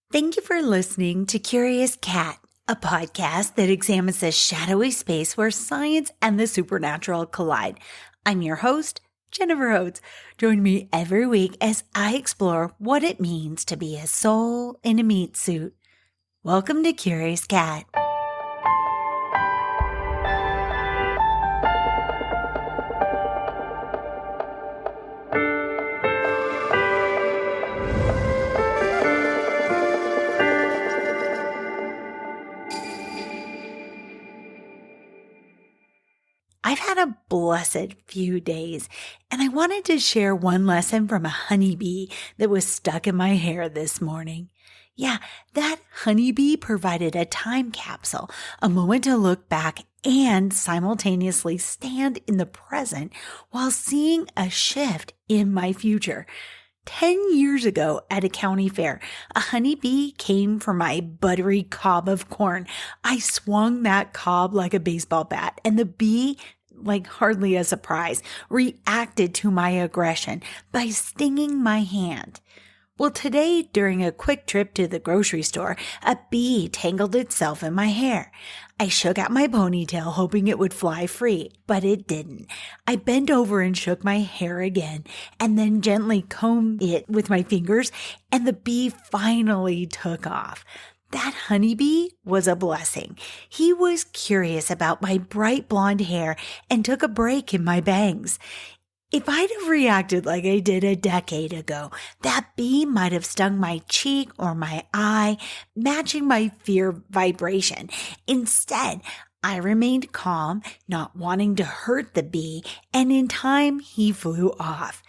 Thank you for listening to Curious Cat, a podcast that examines the shadowy space where science and the supernatural collide. I'm your host, Jennifer Oates. Join me every week as I explore what it means to be a soul in a meat suit. Welcome to Curious Cat. I've had a blessed few days, and I wanted to share one lesson from a honeybee that was stuck in my hair this morning. Yeah, that honeybee provided a time capsule, a moment to look back and simultaneously stand in the present while seeing a shift in my future. 10 years ago at a county fair, a honeybee came for my buttery cob of corn. I swung that cob like a baseball bat, and the bee, like hardly a surprise, reacted to my aggression by stinging my hand. Well, today, during a quick trip to the grocery store, a bee tangled itself in my hair. I shook out my ponytail, hoping it would fly free, but it didn't. I bent over and shook my hair again, and then gently combed it with my fingers, and the bee finally took off. That honeybee was a blessing. He was curious about my bright blonde hair and took a break in my bangs. If I'd have reacted like I did a decade ago, that bee might have stung my cheek or my eye, matching my fear vibration. Instead, I remained calm, not wanting to hurt the bee, and in time, he flew off.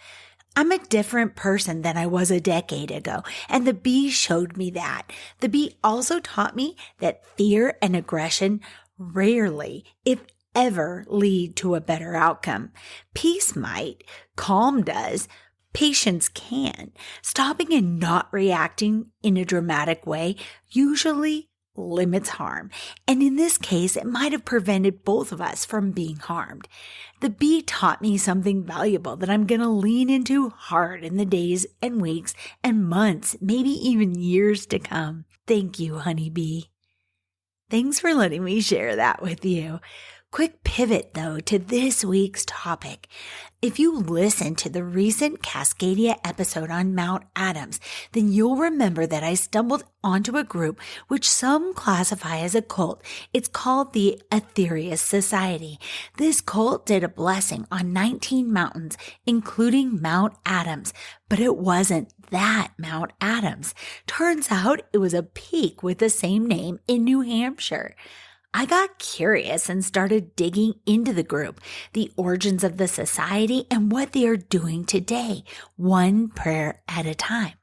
I'm a different person than I was a decade ago, and the bee showed me that. The bee also taught me that fear and aggression rarely, if ever, lead to a better outcome. Peace might, calm does, patience can. Stopping and not reacting in a dramatic way usually limits harm, and in this case, it might have prevented both of us from being harmed. The bee taught me something valuable that I'm going to lean into hard in the days and weeks and months, maybe even years to come. Thank you, honeybee. Thanks for letting me share that with you. Quick pivot, though, to this week's topic. If you listen to the recent Cascadia episode on Mount Adams, then you'll remember that I stumbled onto a group which some classify as a cult. It's called the Aetherius Society. This cult did a blessing on 19 mountains, including Mount Adams, but it wasn't that Mount Adams. Turns out it was a peak with the same name in New Hampshire. I got curious and started digging into the group, the origins of the society, and what they are doing today, one prayer at a time.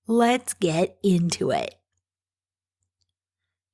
Let's get into it.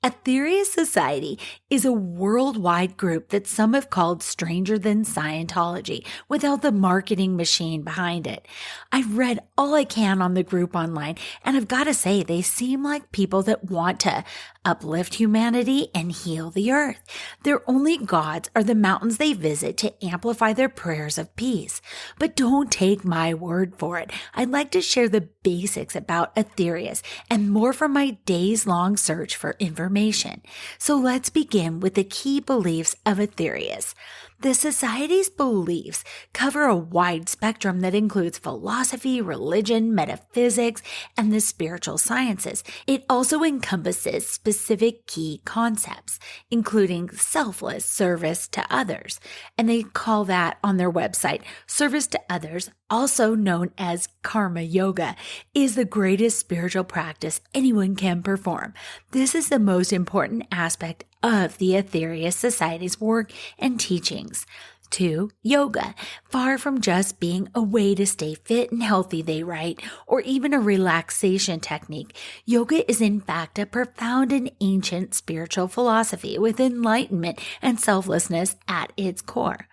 Aetherius Society is a worldwide group that some have called stranger than Scientology, without the marketing machine behind it. I've read all I can on the group online, and I've got to say they seem like people that want to uplift humanity and heal the earth. Their only gods are the mountains they visit to amplify their prayers of peace. But don't take my word for it. I'd like to share the basics about Aetherius and more from my days-long search for information. So let's begin with the key beliefs of Aetherius. The Society's beliefs cover a wide spectrum that includes philosophy, religion, metaphysics, and the spiritual sciences. It also encompasses specific key concepts, including selfless service to others. And they call that on their website, service to others, also known as karma yoga, is the greatest spiritual practice anyone can perform. This is the most important aspect of the Aetherius Society's work and teachings. 2. Yoga. Far from just being a way to stay fit and healthy, they write, or even a relaxation technique, yoga is in fact a profound and ancient spiritual philosophy with enlightenment and selflessness at its core.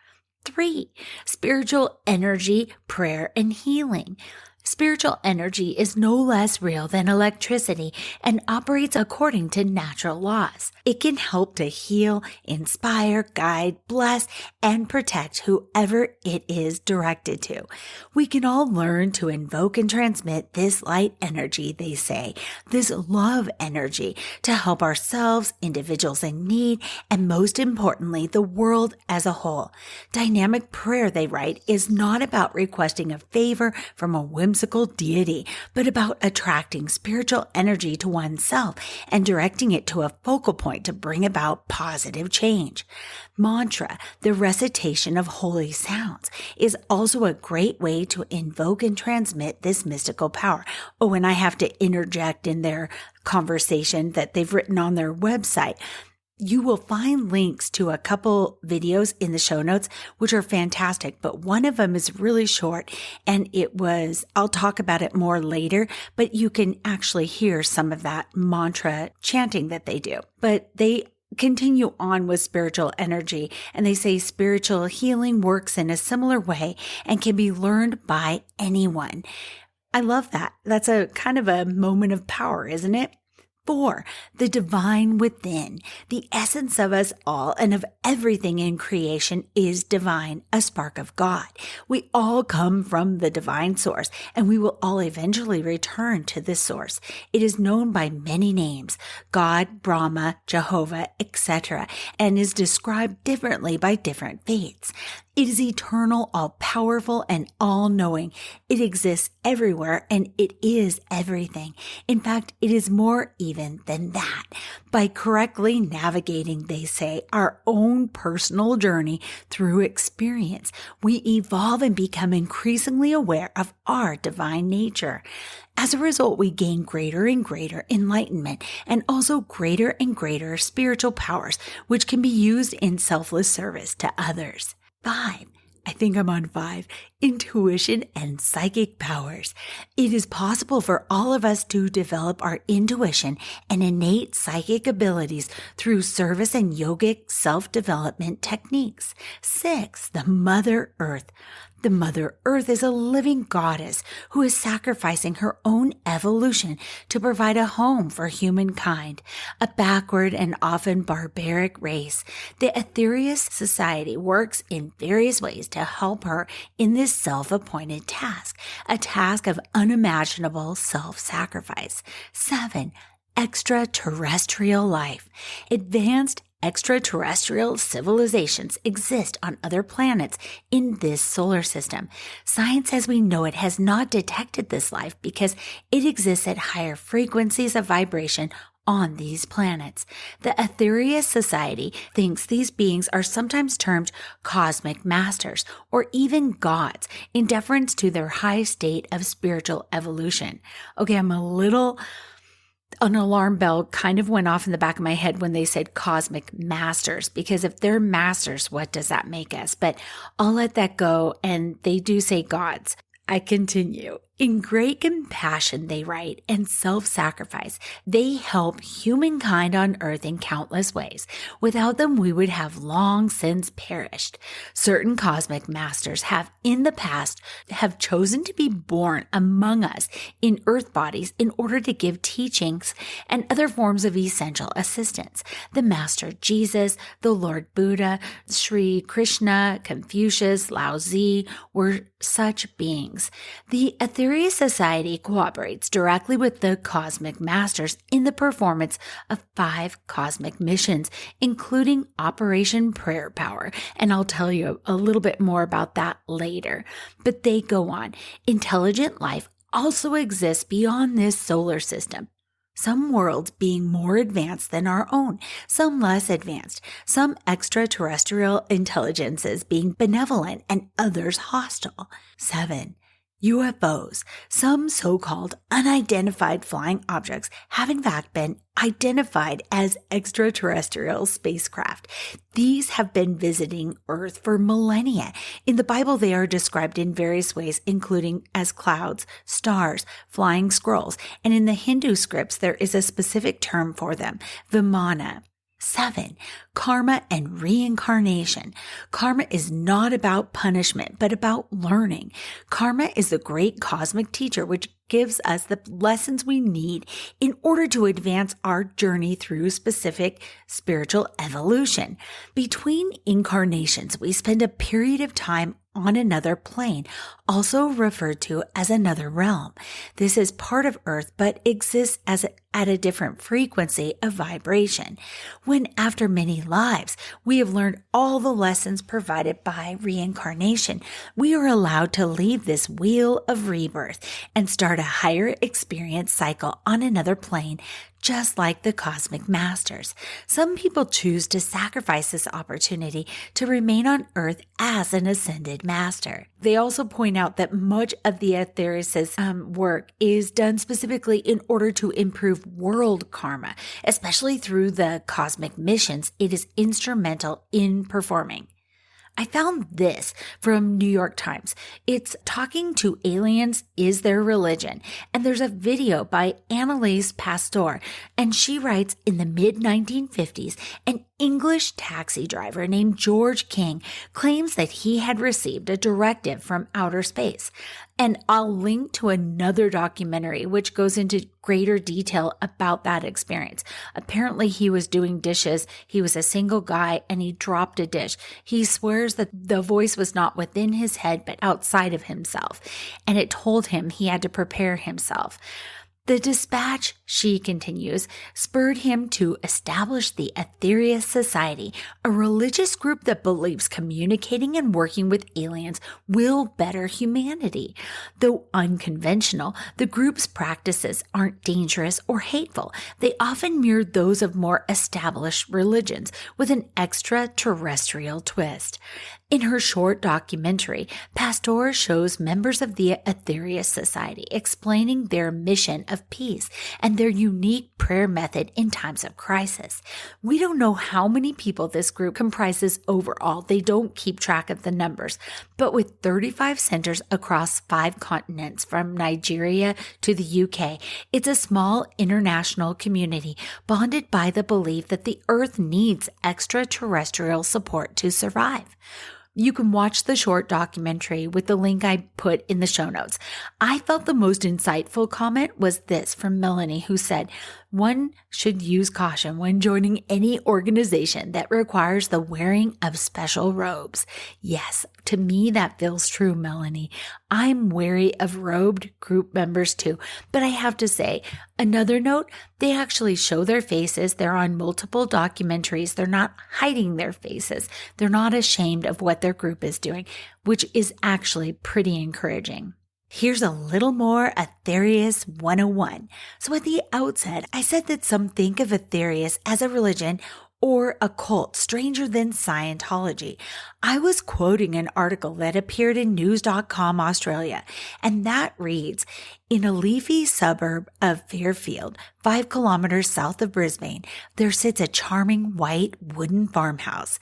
3. Spiritual energy, prayer, and healing. Spiritual energy is no less real than electricity and operates according to natural laws. It can help to heal, inspire, guide, bless, and protect whoever it is directed to. We can all learn to invoke and transmit this light energy, they say, this love energy, to help ourselves, individuals in need, and most importantly, the world as a whole. Dynamic prayer, they write, is not about requesting a favor from a whimsical deity, but about attracting spiritual energy to oneself and directing it to a focal point to bring about positive change. Mantra, the recitation of holy sounds, is also a great way to invoke and transmit this mystical power. Oh, and I have to interject in their conversation that they've written on their website. You will find links to a couple videos in the show notes, which are fantastic, but one of them is really short, and I'll talk about it more later, but you can actually hear some of that mantra chanting that they do. But they continue on with spiritual energy, and they say spiritual healing works in a similar way and can be learned by anyone. I love that. That's a kind of a moment of power, isn't it? 4, the divine within. The essence of us all and of everything in creation is divine, a spark of God. We all come from the divine source, and we will all eventually return to this source. It is known by many names, God, Brahma, Jehovah, etc., and is described differently by different faiths. It is eternal, all-powerful, and all-knowing. It exists everywhere, and it is everything. In fact, it is more even than that. By correctly navigating, they say, our own personal journey through experience, we evolve and become increasingly aware of our divine nature. As a result, we gain greater and greater enlightenment and also greater and greater spiritual powers, which can be used in selfless service to others. 5. I think I'm on 5. Intuition and psychic powers. It is possible for all of us to develop our intuition and innate psychic abilities through service and yogic self-development techniques. 6. The Mother Earth. The Mother Earth is a living goddess who is sacrificing her own evolution to provide a home for humankind, a backward and often barbaric race. The Aetherius Society works in various ways to help her in this self-appointed task, a task of unimaginable self-sacrifice. 7. Extraterrestrial life. Advanced extraterrestrial civilizations exist on other planets in this solar system. Science as we know it has not detected this life because it exists at higher frequencies of vibration on these planets. The Aetherius Society thinks these beings are sometimes termed cosmic masters or even gods in deference to their high state of spiritual evolution. Okay, an alarm bell kind of went off in the back of my head when they said cosmic masters, because if they're masters, what does that make us? But I'll let that go, and they do say gods. I continue. In great compassion, they write, and self-sacrifice, they help humankind on earth in countless ways. Without them, we would have long since perished. Certain cosmic masters have in the past chosen to be born among us in earth bodies in order to give teachings and other forms of essential assistance. The Master Jesus, the Lord Buddha, Sri Krishna, Confucius, Lao Tzu were such beings. The Aetherius Society cooperates directly with the cosmic masters in the performance of 5 cosmic missions, including Operation Prayer Power, and I'll tell you a little bit more about that later. But they go on. Intelligent life also exists beyond this solar system. Some worlds being more advanced than our own, some less advanced, some extraterrestrial intelligences being benevolent and others hostile. 7. UFOs, some so-called unidentified flying objects, have in fact been identified as extraterrestrial spacecraft. These have been visiting Earth for millennia. In the Bible, they are described in various ways, including as clouds, stars, flying scrolls, and in the Hindu scripts, there is a specific term for them, Vimana. 7. Karma and reincarnation. Karma is not about punishment, but about learning. Karma is the great cosmic teacher which gives us the lessons we need in order to advance our journey through specific spiritual evolution. Between incarnations, we spend a period of time on another plane, also referred to as another realm. This is part of Earth, but exists at a different frequency of vibration. When after many lives, we have learned all the lessons provided by reincarnation, we are allowed to leave this wheel of rebirth and start a higher experience cycle on another plane, just like the cosmic masters. Some people choose to sacrifice this opportunity to remain on Earth as an ascended master. They also point out that much of the Aetherius' work is done specifically in order to improve world karma, especially through the cosmic missions it is instrumental in performing. I found this from New York Times. It's Talking to Aliens is Their Religion. And there's a video by Annalise Pastor. And she writes, in the mid-1950s, an English taxi driver named George King claims that he had received a directive from outer space. And I'll link to another documentary which goes into greater detail about that experience. Apparently he was doing dishes. He was a single guy and he dropped a dish. He swears that the voice was not within his head but outside of himself. And it told him he had to prepare himself. The dispatch, she continues, spurred him to establish the Aetherius Society, a religious group that believes communicating and working with aliens will better humanity. Though unconventional, the group's practices aren't dangerous or hateful. They often mirror those of more established religions with an extraterrestrial twist. In her short documentary, Pastor shows members of the Aetherius Society explaining their mission of peace and their unique prayer method in times of crisis. We don't know how many people this group comprises overall. They don't keep track of the numbers, but with 35 centers across 5 continents from Nigeria to the UK, it's a small international community bonded by the belief that the Earth needs extraterrestrial support to survive. You can watch the short documentary with the link I put in the show notes. I felt the most insightful comment was this from Melanie, who said, one should use caution when joining any organization that requires the wearing of special robes. Yes, to me that feels true, Melanie. I'm wary of robed group members too, but I have to say, another note, they actually show their faces. They're on multiple documentaries. They're not hiding their faces. They're not ashamed of what their group is doing, which is actually pretty encouraging. Here's a little more Aetherius 101. So at the outset, I said that some think of Aetherius as a religion or a cult stranger than Scientology. I was quoting an article that appeared in news.com Australia, and that reads, in a leafy suburb of Fairfield, 5 kilometers south of Brisbane, there sits a charming white wooden farmhouse.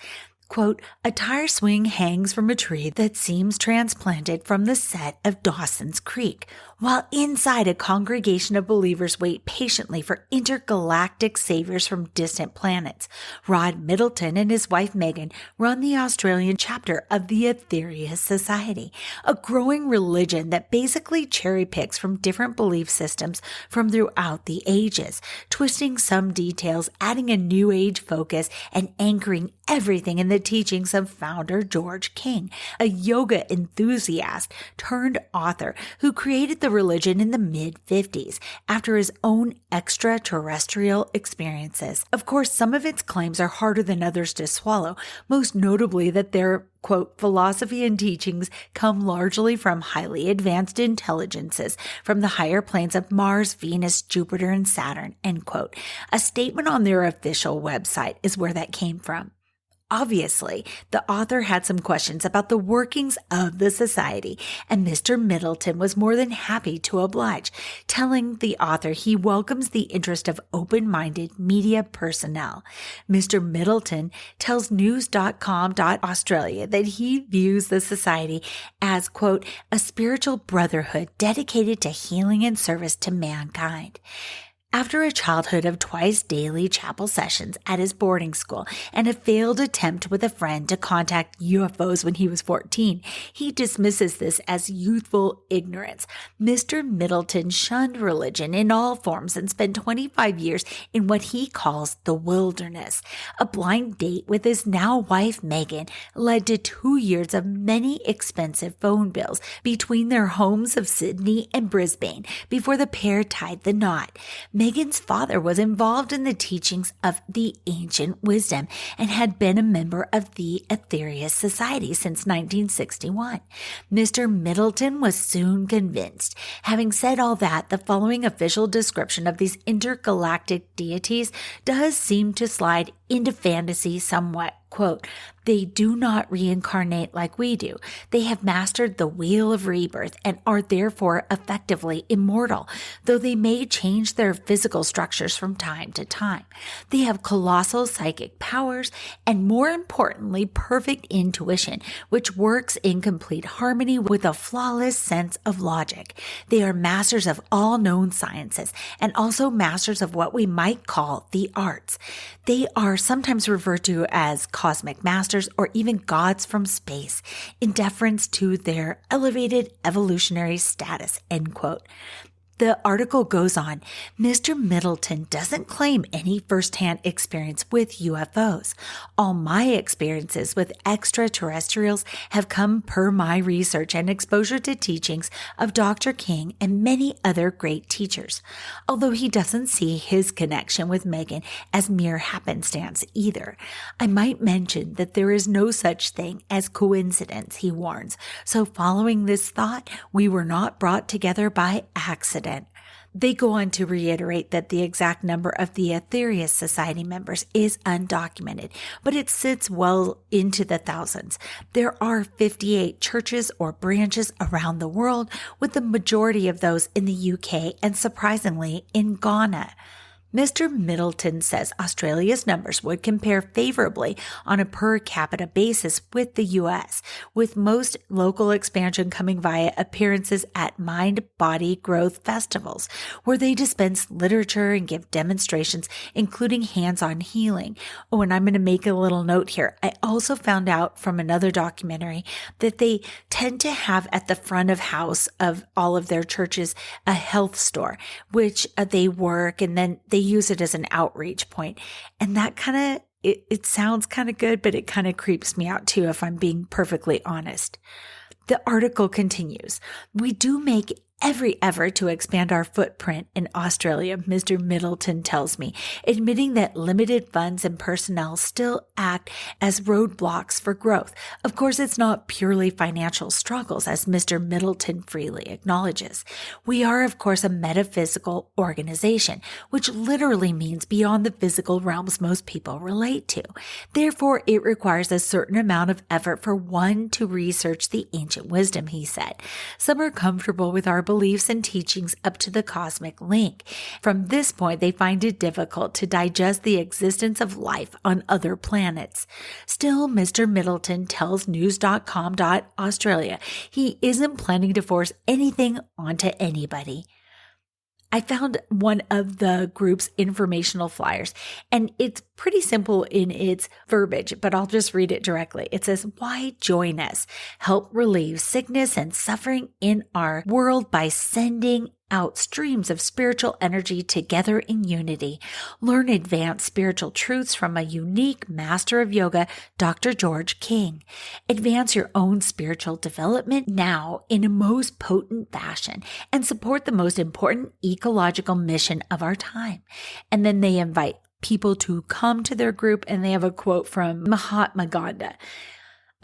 Quote, a tire swing hangs from a tree that seems transplanted from the set of Dawson's Creek, while inside a congregation of believers wait patiently for intergalactic saviors from distant planets. Rod Middleton and his wife Megan run the Australian chapter of the Aetherius Society, a growing religion that basically cherry picks from different belief systems from throughout the ages, twisting some details, adding a new age focus, and anchoring everything in the teachings of founder George King, a yoga enthusiast turned author who created the religion in the mid-50s after his own extraterrestrial experiences. Of course, some of its claims are harder than others to swallow, most notably that their quote, philosophy and teachings come largely from highly advanced intelligences from the higher planes of Mars, Venus, Jupiter, and Saturn, end quote. A statement on their official website is where that came from. Obviously, the author had some questions about the workings of the society, and Mr. Middleton was more than happy to oblige, telling the author he welcomes the interest of open-minded media personnel. Mr. Middleton tells news.com.australia that he views the society as, quote, a spiritual brotherhood dedicated to healing and service to mankind. After a childhood of twice daily chapel sessions at his boarding school and a failed attempt with a friend to contact UFOs when he was 14, he dismisses this as youthful ignorance. Mr. Middleton shunned religion in all forms and spent 25 years in what he calls the wilderness. A blind date with his now wife Megan led to 2 years of many expensive phone bills between their homes of Sydney and Brisbane before the pair tied the knot. Megan's father was involved in the teachings of the ancient wisdom and had been a member of the Aetherius Society since 1961. Mr. Middleton was soon convinced. Having said all that, the following official description of these intergalactic deities does seem to slide into fantasy somewhat. Quote, "They do not reincarnate like we do. They have mastered the wheel of rebirth and are therefore effectively immortal, though they may change their physical structures from time to time. They have colossal psychic powers and, more importantly, perfect intuition, which works in complete harmony with a flawless sense of logic. They are masters of all known sciences and also masters of what we might call the arts. They are sometimes referred to as cosmic masters or even gods from space, in deference to their elevated evolutionary status," end quote. The article goes on, Mr. Middleton doesn't claim any firsthand experience with UFOs. All my experiences with extraterrestrials have come per my research and exposure to teachings of Dr. King and many other great teachers. Although he doesn't see his connection with Megan as mere happenstance either. I might mention that there is no such thing as coincidence, he warns. So following this thought, we were not brought together by accident. They go on to reiterate that the exact number of the Aetherius Society members is undocumented, but it sits well into the thousands. There are 58 churches or branches around the world, with the majority of those in the UK and surprisingly in Ghana. Mr. Middleton says Australia's numbers would compare favorably on a per capita basis with the US, with most local expansion coming via appearances at mind-body growth festivals, where they dispense literature and give demonstrations, including hands-on healing. Oh, and I'm going to make a little note here. I also found out from another documentary that they tend to have at the front of house of all of their churches a health store, which they work, and then they use it as an outreach point. And that kind of, it sounds kind of good, but it kind of creeps me out too, if I'm being perfectly honest. The article continues, "We do make every effort to expand our footprint in Australia," Mr. Middleton tells me, admitting that limited funds and personnel still act as roadblocks for growth. Of course, it's not purely financial struggles, as Mr. Middleton freely acknowledges. "We are, of course, a metaphysical organization, which literally means beyond the physical realms most people relate to. Therefore, it requires a certain amount of effort for one to research the ancient wisdom," he said. "Some are comfortable with our beliefs and teachings up to the cosmic link. From this point, they find it difficult to digest the existence of life on other planets. Still, Mr. Middleton tells news.com.australia he isn't planning to force anything onto anybody." I found one of the group's informational flyers, and it's pretty simple in its verbiage, but I'll just read it directly. It says, "Why join us? Help relieve sickness and suffering in our world by sending out streams of spiritual energy together in unity. Learn advanced spiritual truths from a unique master of yoga, Dr. George King. Advance your own spiritual development now in a most potent fashion and support the most important ecological mission of our time." And then they invite people to come to their group, and they have a quote from Mahatma Gandhi.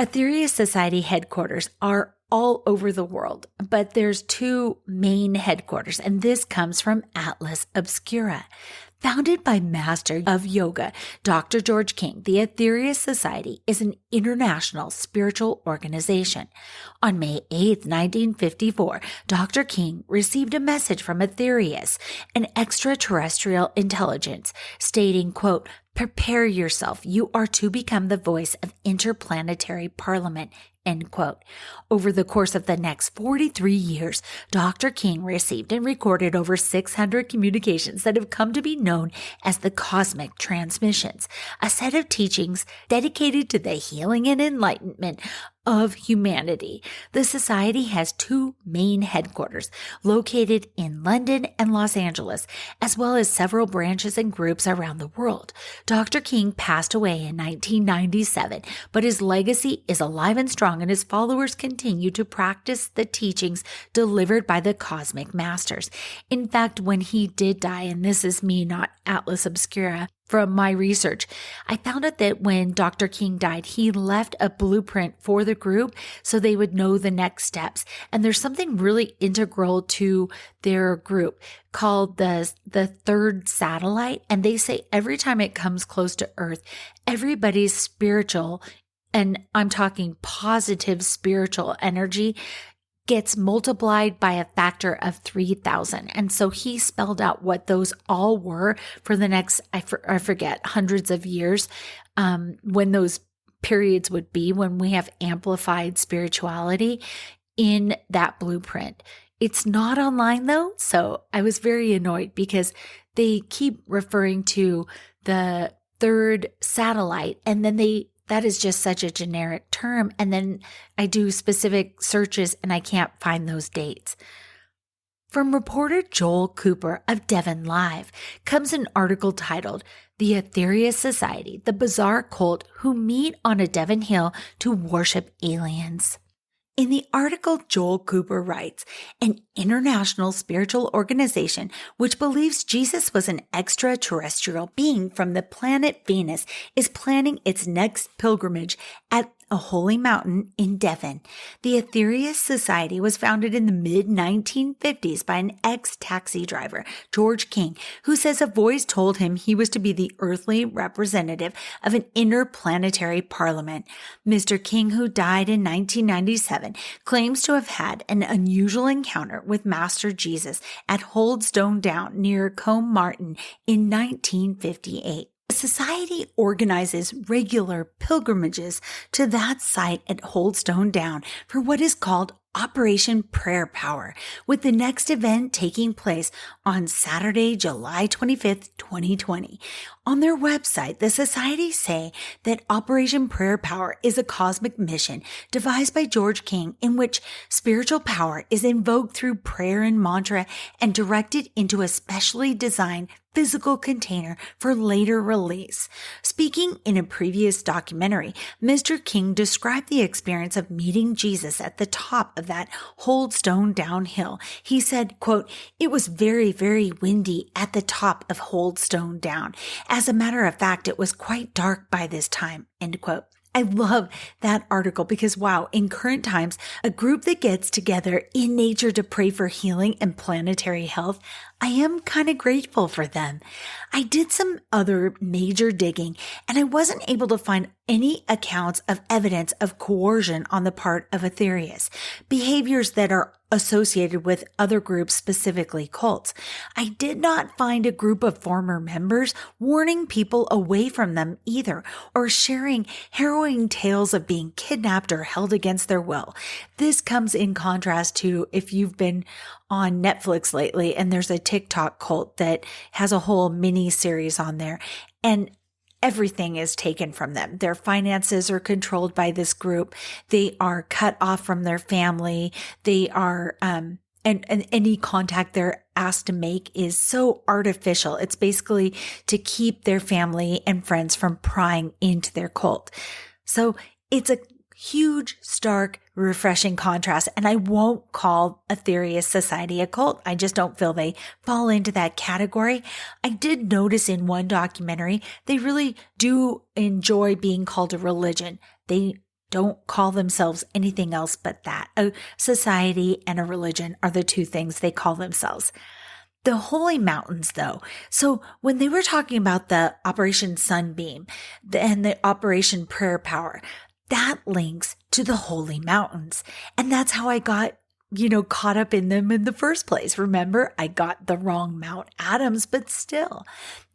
Aetherius Society headquarters are all over the world, but there's two main headquarters, and this comes from Atlas Obscura. Founded by Master of Yoga, Dr. George King, the Aetherius Society is an international spiritual organization. On May 8, 1954, Dr. King received a message from Aetherius, an extraterrestrial intelligence, stating, quote, Prepare yourself. You are to become the voice of interplanetary parliament. End quote. Over the course of the next 43 years, Dr. King received and recorded over 600 communications that have come to be known as the cosmic transmissions, a set of teachings dedicated to the healing and enlightenment of humanity. The Society has two main headquarters located in London and Los Angeles, as well as several branches and groups around the world. Dr. King passed away in 1997, but his legacy is alive and strong, and his followers continue to practice the teachings delivered by the cosmic masters. In fact, when he did die, and this is me, not Atlas Obscura, from my research, I found out that when Dr. King died, he left a blueprint for the group so they would know the next steps. And there's something really integral to their group called the third satellite. And they say every time it comes close to Earth, everybody's spiritual, and I'm talking positive spiritual energy, gets multiplied by a factor of 3,000. And so he spelled out what those all were for the next, I forget, hundreds of years, when those periods would be when we have amplified spirituality in that blueprint. It's not online though. So I was very annoyed because they keep referring to the third satellite, and then that is just such a generic term. And then I do specific searches and I can't find those dates. From reporter Joel Cooper of Devon Live comes an article titled "The Aetherius Society, the Bizarre Cult Who Meet on a Devon Hill to Worship Aliens." In the article, Joel Cooper writes, an international spiritual organization which believes Jesus was an extraterrestrial being from the planet Venus is planning its next pilgrimage at a holy mountain in Devon. The Aetherius Society was founded in the mid-1950s by an ex-taxi driver, George King, who says a voice told him he was to be the earthly representative of an interplanetary parliament. Mr. King, who died in 1997, claims to have had an unusual encounter with Master Jesus at Holdstone Down near Combe Martin in 1958. The Society organizes regular pilgrimages to that site at Holdstone Down for what is called Operation Prayer Power, with the next event taking place on Saturday, July 25th, 2020. On their website, the Society say that Operation Prayer Power is a cosmic mission devised by George King in which spiritual power is invoked through prayer and mantra and directed into a specially designed physical container for later release. Speaking in a previous documentary, Mr. King described the experience of meeting Jesus at the top of that Holdstone Downhill. He said, quote, "It was very, very windy at the top of Holdstone Down. As a matter of fact, it was quite dark by this time," end quote. I love that article because, wow, in current times, a group that gets together in nature to pray for healing and planetary health, I am kind of grateful for them. I did some other major digging and I wasn't able to find any accounts of evidence of coercion on the part of Aetherius, behaviors that are associated with other groups, specifically cults. I did not find a group of former members warning people away from them either, or sharing harrowing tales of being kidnapped or held against their will. This comes in contrast to if you've been on Netflix lately and there's a TikTok cult that has a whole mini series on there, and everything is taken from them. Their finances are controlled by this group. They are cut off from their family. They are, and any contact they're asked to make is so artificial. It's basically to keep their family and friends from prying into their cult. So it's a huge, stark, refreshing contrast. And I won't call Aetherius Society a cult. I just don't feel they fall into that category. I did notice in one documentary, they really do enjoy being called a religion. They don't call themselves anything else but that. A society and a religion are the two things they call themselves. The Holy Mountains, though. So when they were talking about the Operation Sunbeam and the Operation Prayer Power, that links to the Holy Mountains. And that's how I got caught up in them in the first place. Remember, I got the wrong Mount Adams, but still.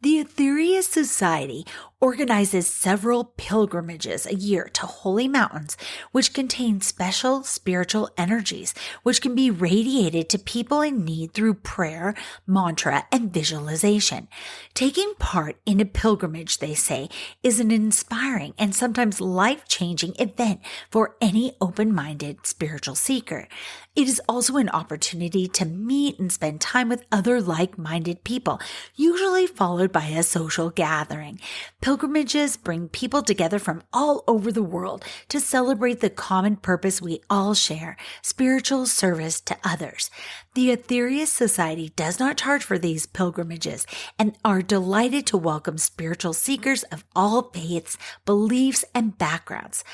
The Aetherius Society organizes several pilgrimages a year to holy mountains, which contain special spiritual energies, which can be radiated to people in need through prayer, mantra, and visualization. Taking part in a pilgrimage, they say, is an inspiring and sometimes life-changing event for any open-minded spiritual seeker. It is also an opportunity to meet and spend time with other like-minded people, usually followed by a social gathering. Pilgrimages bring people together from all over the world to celebrate the common purpose we all share, spiritual service to others. The Aetherius Society does not charge for these pilgrimages and are delighted to welcome spiritual seekers of all faiths, beliefs, and backgrounds.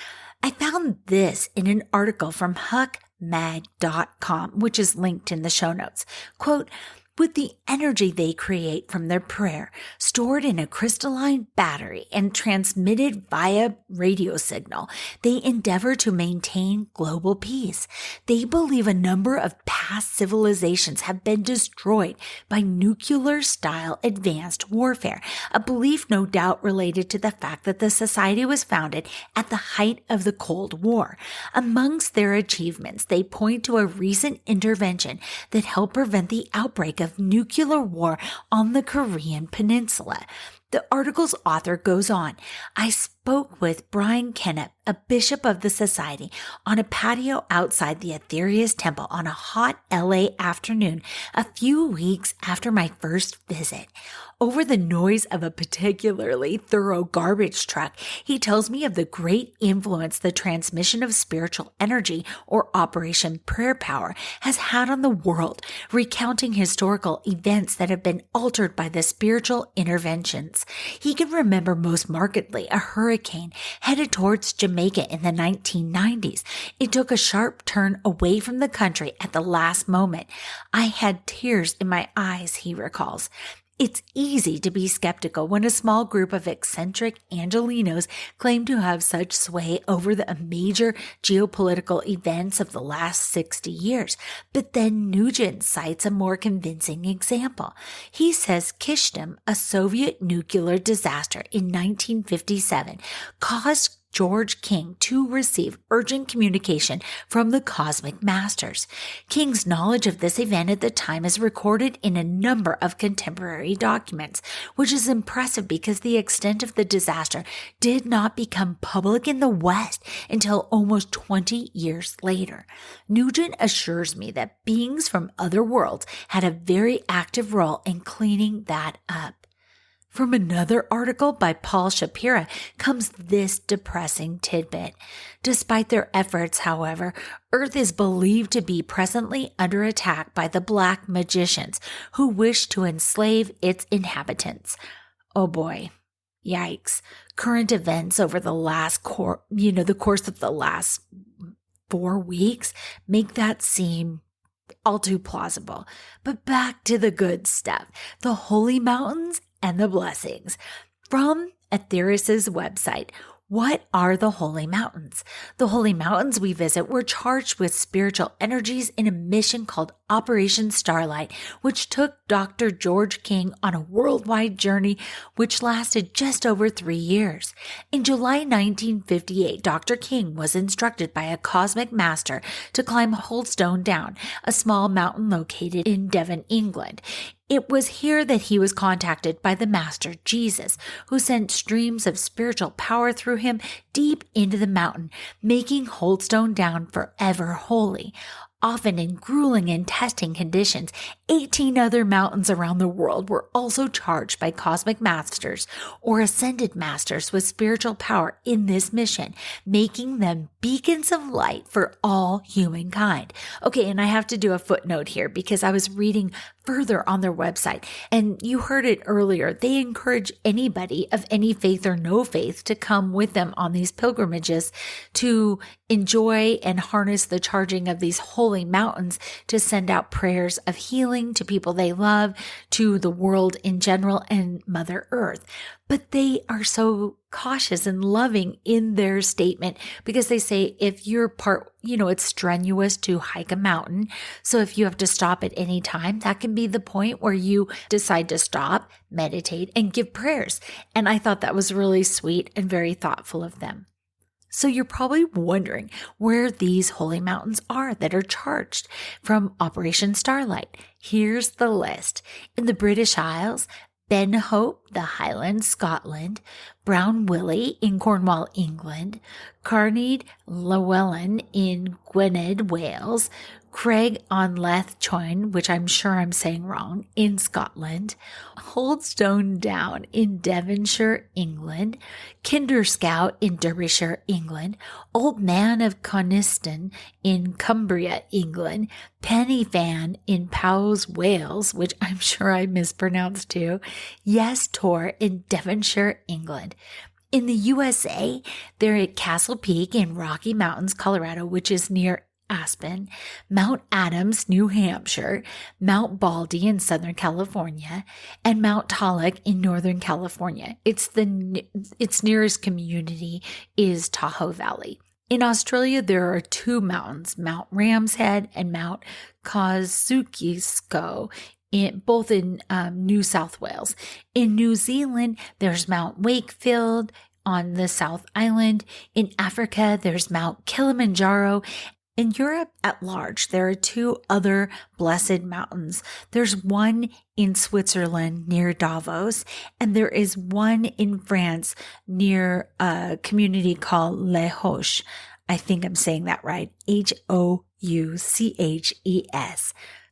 I found this in an article from huckmag.com, which is linked in the show notes. Quote, with the energy they create from their prayer, stored in a crystalline battery and transmitted via radio signal, they endeavor to maintain global peace. They believe a number of past civilizations have been destroyed by nuclear-style advanced warfare, a belief no doubt related to the fact that the society was founded at the height of the Cold War. Amongst their achievements, they point to a recent intervention that helped prevent the outbreak of nuclear war on the Korean Peninsula. The article's author goes on, I spoke with Brian Kennett, a bishop of the society, on a patio outside the Aetherius Temple on a hot LA afternoon a few weeks after my first visit. Over the noise of a particularly thorough garbage truck, he tells me of the great influence the transmission of spiritual energy, or Operation Prayer Power, has had on the world, recounting historical events that have been altered by the spiritual interventions. He can remember most markedly a hurricane headed towards Jamaica in the 1990s. It took a sharp turn away from the country at the last moment. I had tears in my eyes, he recalls. It's easy to be skeptical when a small group of eccentric Angelenos claim to have such sway over the major geopolitical events of the last 60 years. But then Nugent cites a more convincing example. He says Kishtim, a Soviet nuclear disaster in 1957, caused George King to receive urgent communication from the cosmic masters. King's knowledge of this event at the time is recorded in a number of contemporary documents, which is impressive because the extent of the disaster did not become public in the West until almost 20 years later. Nugent assures me that beings from other worlds had a very active role in cleaning that up. From another article by Paul Shapira comes this depressing tidbit. Despite their efforts, however, Earth is believed to be presently under attack by the black magicians who wish to enslave its inhabitants. Oh boy. Yikes. Current events over the the course of the last 4 weeks make that seem all too plausible. But back to the good stuff. The holy mountains and the blessings. From Aetherius' website, what are the holy mountains? The holy mountains we visit were charged with spiritual energies in a mission called Operation Starlight, which took Dr. George King on a worldwide journey which lasted just over 3 years. In July 1958, Dr. King was instructed by a cosmic master to climb Holdstone Down, a small mountain located in Devon, England. It was here that he was contacted by the Master Jesus, who sent streams of spiritual power through him deep into the mountain, making Holdstone Down forever holy. Often in grueling and testing conditions, 18 other mountains around the world were also charged by cosmic masters or ascended masters with spiritual power in this mission, making them beacons of light for all humankind. Okay, and I have to do a footnote here because I was reading further on their website, and you heard it earlier. They encourage anybody of any faith or no faith to come with them on these pilgrimages to enjoy and harness the charging of these holy holy mountains to send out prayers of healing to people they love, to the world in general, and Mother Earth. But they are so cautious and loving in their statement because they say if you're it's strenuous to hike a mountain. So if you have to stop at any time, that can be the point where you decide to stop, meditate, and give prayers. And I thought that was really sweet and very thoughtful of them. So you're probably wondering where these holy mountains are that are charged from Operation Starlight. Here's the list. In the British Isles, Ben Hope, the Highlands, Scotland; Brown Willie in Cornwall, England; Carneed Llewellyn in Gwynedd, Wales; Craig on Leth Choin, which I'm sure I'm saying wrong, in Scotland; Holdstone Down in Devonshire, England; Kinderscout in Derbyshire, England; Old Man of Coniston in Cumbria, England; Penny Fan in Powys, Wales, which I'm sure I mispronounced too; Yes Tor in Devonshire, England. In the USA, they're at Castle Peak in Rocky Mountains, Colorado, which is near Aspen; Mount Adams, New Hampshire; Mount Baldy in Southern California; and Mount Tollock in Northern California. Its nearest community is Tahoe Valley. In Australia, there are two mountains, Mount Ramshead and Mount Kosciuszko, both in New South Wales. In New Zealand, there's Mount Wakefield on the South Island. In Africa, there's Mount Kilimanjaro. In Europe at large, there are two other blessed mountains. There's one in Switzerland near Davos, and there is one in France near a community called Les Hauts. I think I'm saying that right. Houches.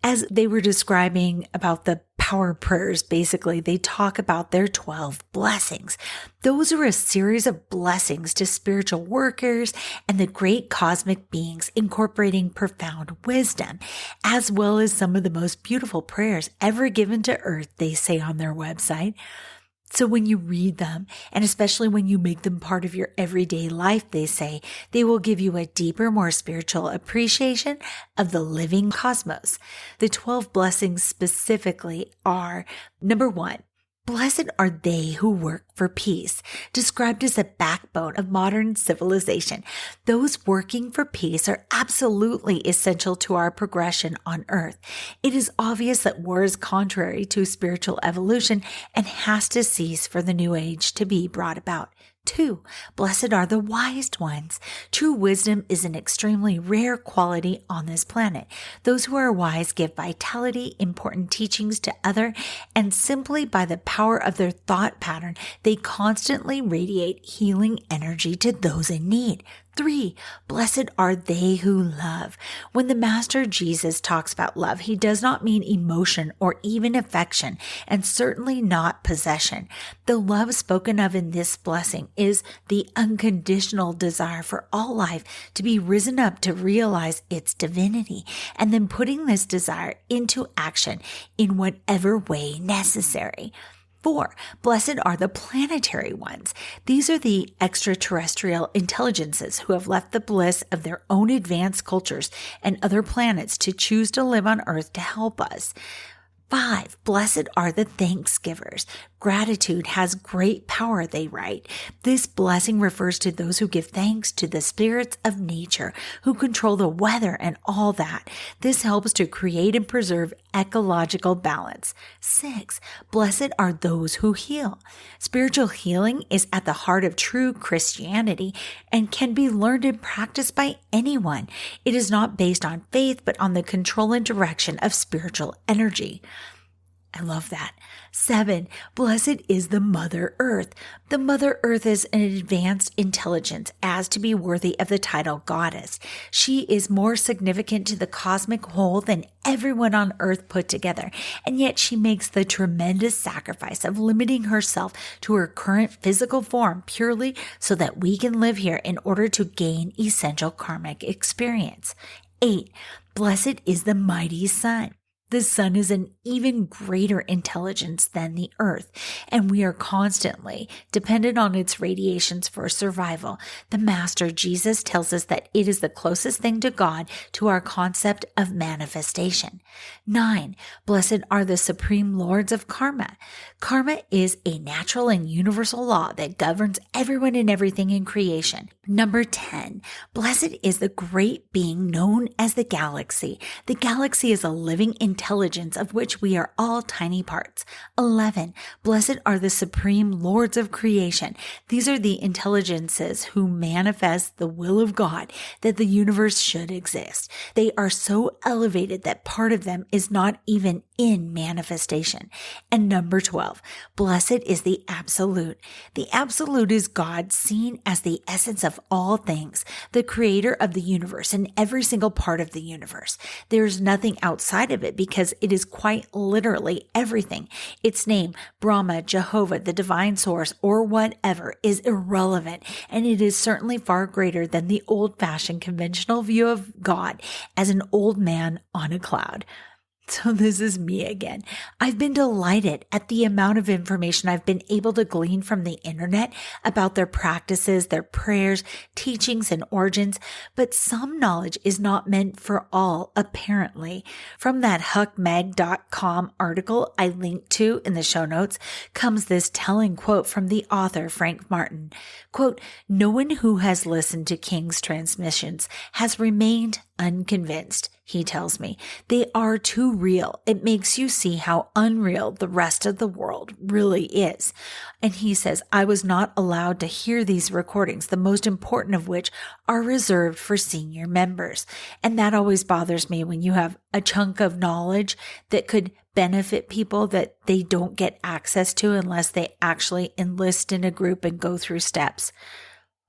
As they were describing about the power prayers, basically, they talk about their 12 blessings. Those are a series of blessings to spiritual workers and the great cosmic beings, incorporating profound wisdom, as well as some of the most beautiful prayers ever given to earth, they say on their website. So when you read them, and especially when you make them part of your everyday life, they say, they will give you a deeper, more spiritual appreciation of the living cosmos. The 12 blessings specifically are, number 1, blessed are they who work for peace, described as the backbone of modern civilization. Those working for peace are absolutely essential to our progression on earth. It is obvious that war is contrary to spiritual evolution and has to cease for the new age to be brought about. 2, blessed are the wise ones. True wisdom is an extremely rare quality on this planet. Those who are wise give vitality, important teachings to others, and simply by the power of their thought pattern, they constantly radiate healing energy to those in need. 3, blessed are they who love. When the Master Jesus talks about love, he does not mean emotion or even affection, and certainly not possession. The love spoken of in this blessing is the unconditional desire for all life to be risen up to realize its divinity, and then putting this desire into action in whatever way necessary. 4, blessed are the planetary ones. These are the extraterrestrial intelligences who have left the bliss of their own advanced cultures and other planets to choose to live on Earth to help us. 5, blessed are the thanksgivers. Gratitude has great power, they write. This blessing refers to those who give thanks to the spirits of nature, who control the weather and all that. This helps to create and preserve ecological balance. 6, blessed are those who heal. Spiritual healing is at the heart of true Christianity and can be learned and practiced by anyone. It is not based on faith, but on the control and direction of spiritual energy. I love that. 7, blessed is the Mother Earth. The Mother Earth is an advanced intelligence as to be worthy of the title goddess. She is more significant to the cosmic whole than everyone on Earth put together, and yet she makes the tremendous sacrifice of limiting herself to her current physical form purely so that we can live here in order to gain essential karmic experience. 8, blessed is the mighty sun. The sun is an even greater intelligence than the earth, and we are constantly dependent on its radiations for survival. The Master Jesus tells us that it is the closest thing to God to our concept of manifestation. 9. Blessed are the supreme lords of karma. Karma is a natural and universal law that governs everyone and everything in creation. Number 10. Blessed is the great being known as the galaxy. The galaxy is a living intelligence of which we are all tiny parts. 11. Blessed are the supreme lords of creation. These are the intelligences who manifest the will of God that the universe should exist. They are so elevated that part of them is not even in manifestation. And number 12. Blessed is the absolute. The absolute is God seen as the essence of all things, the creator of the universe and every single part of the universe. There's nothing outside of it because it is quite literally everything. Its name, Brahma, Jehovah, the divine source, or whatever, is irrelevant, and it is certainly far greater than the old-fashioned conventional view of God as an old man on a cloud. So this is me again. I've been delighted at the amount of information I've been able to glean from the internet about their practices, their prayers, teachings, and origins, but some knowledge is not meant for all, apparently. From that huckmag.com article I linked to in the show notes comes this telling quote from the author, Frank Martin. Quote, "No one who has listened to King's transmissions has remained unconvinced. He tells me they are too real. It makes you see how unreal the rest of the world really is." And he says, "I was not allowed to hear these recordings, the most important of which are reserved for senior members." And that always bothers me when you have a chunk of knowledge that could benefit people that they don't get access to unless they actually enlist in a group and go through steps.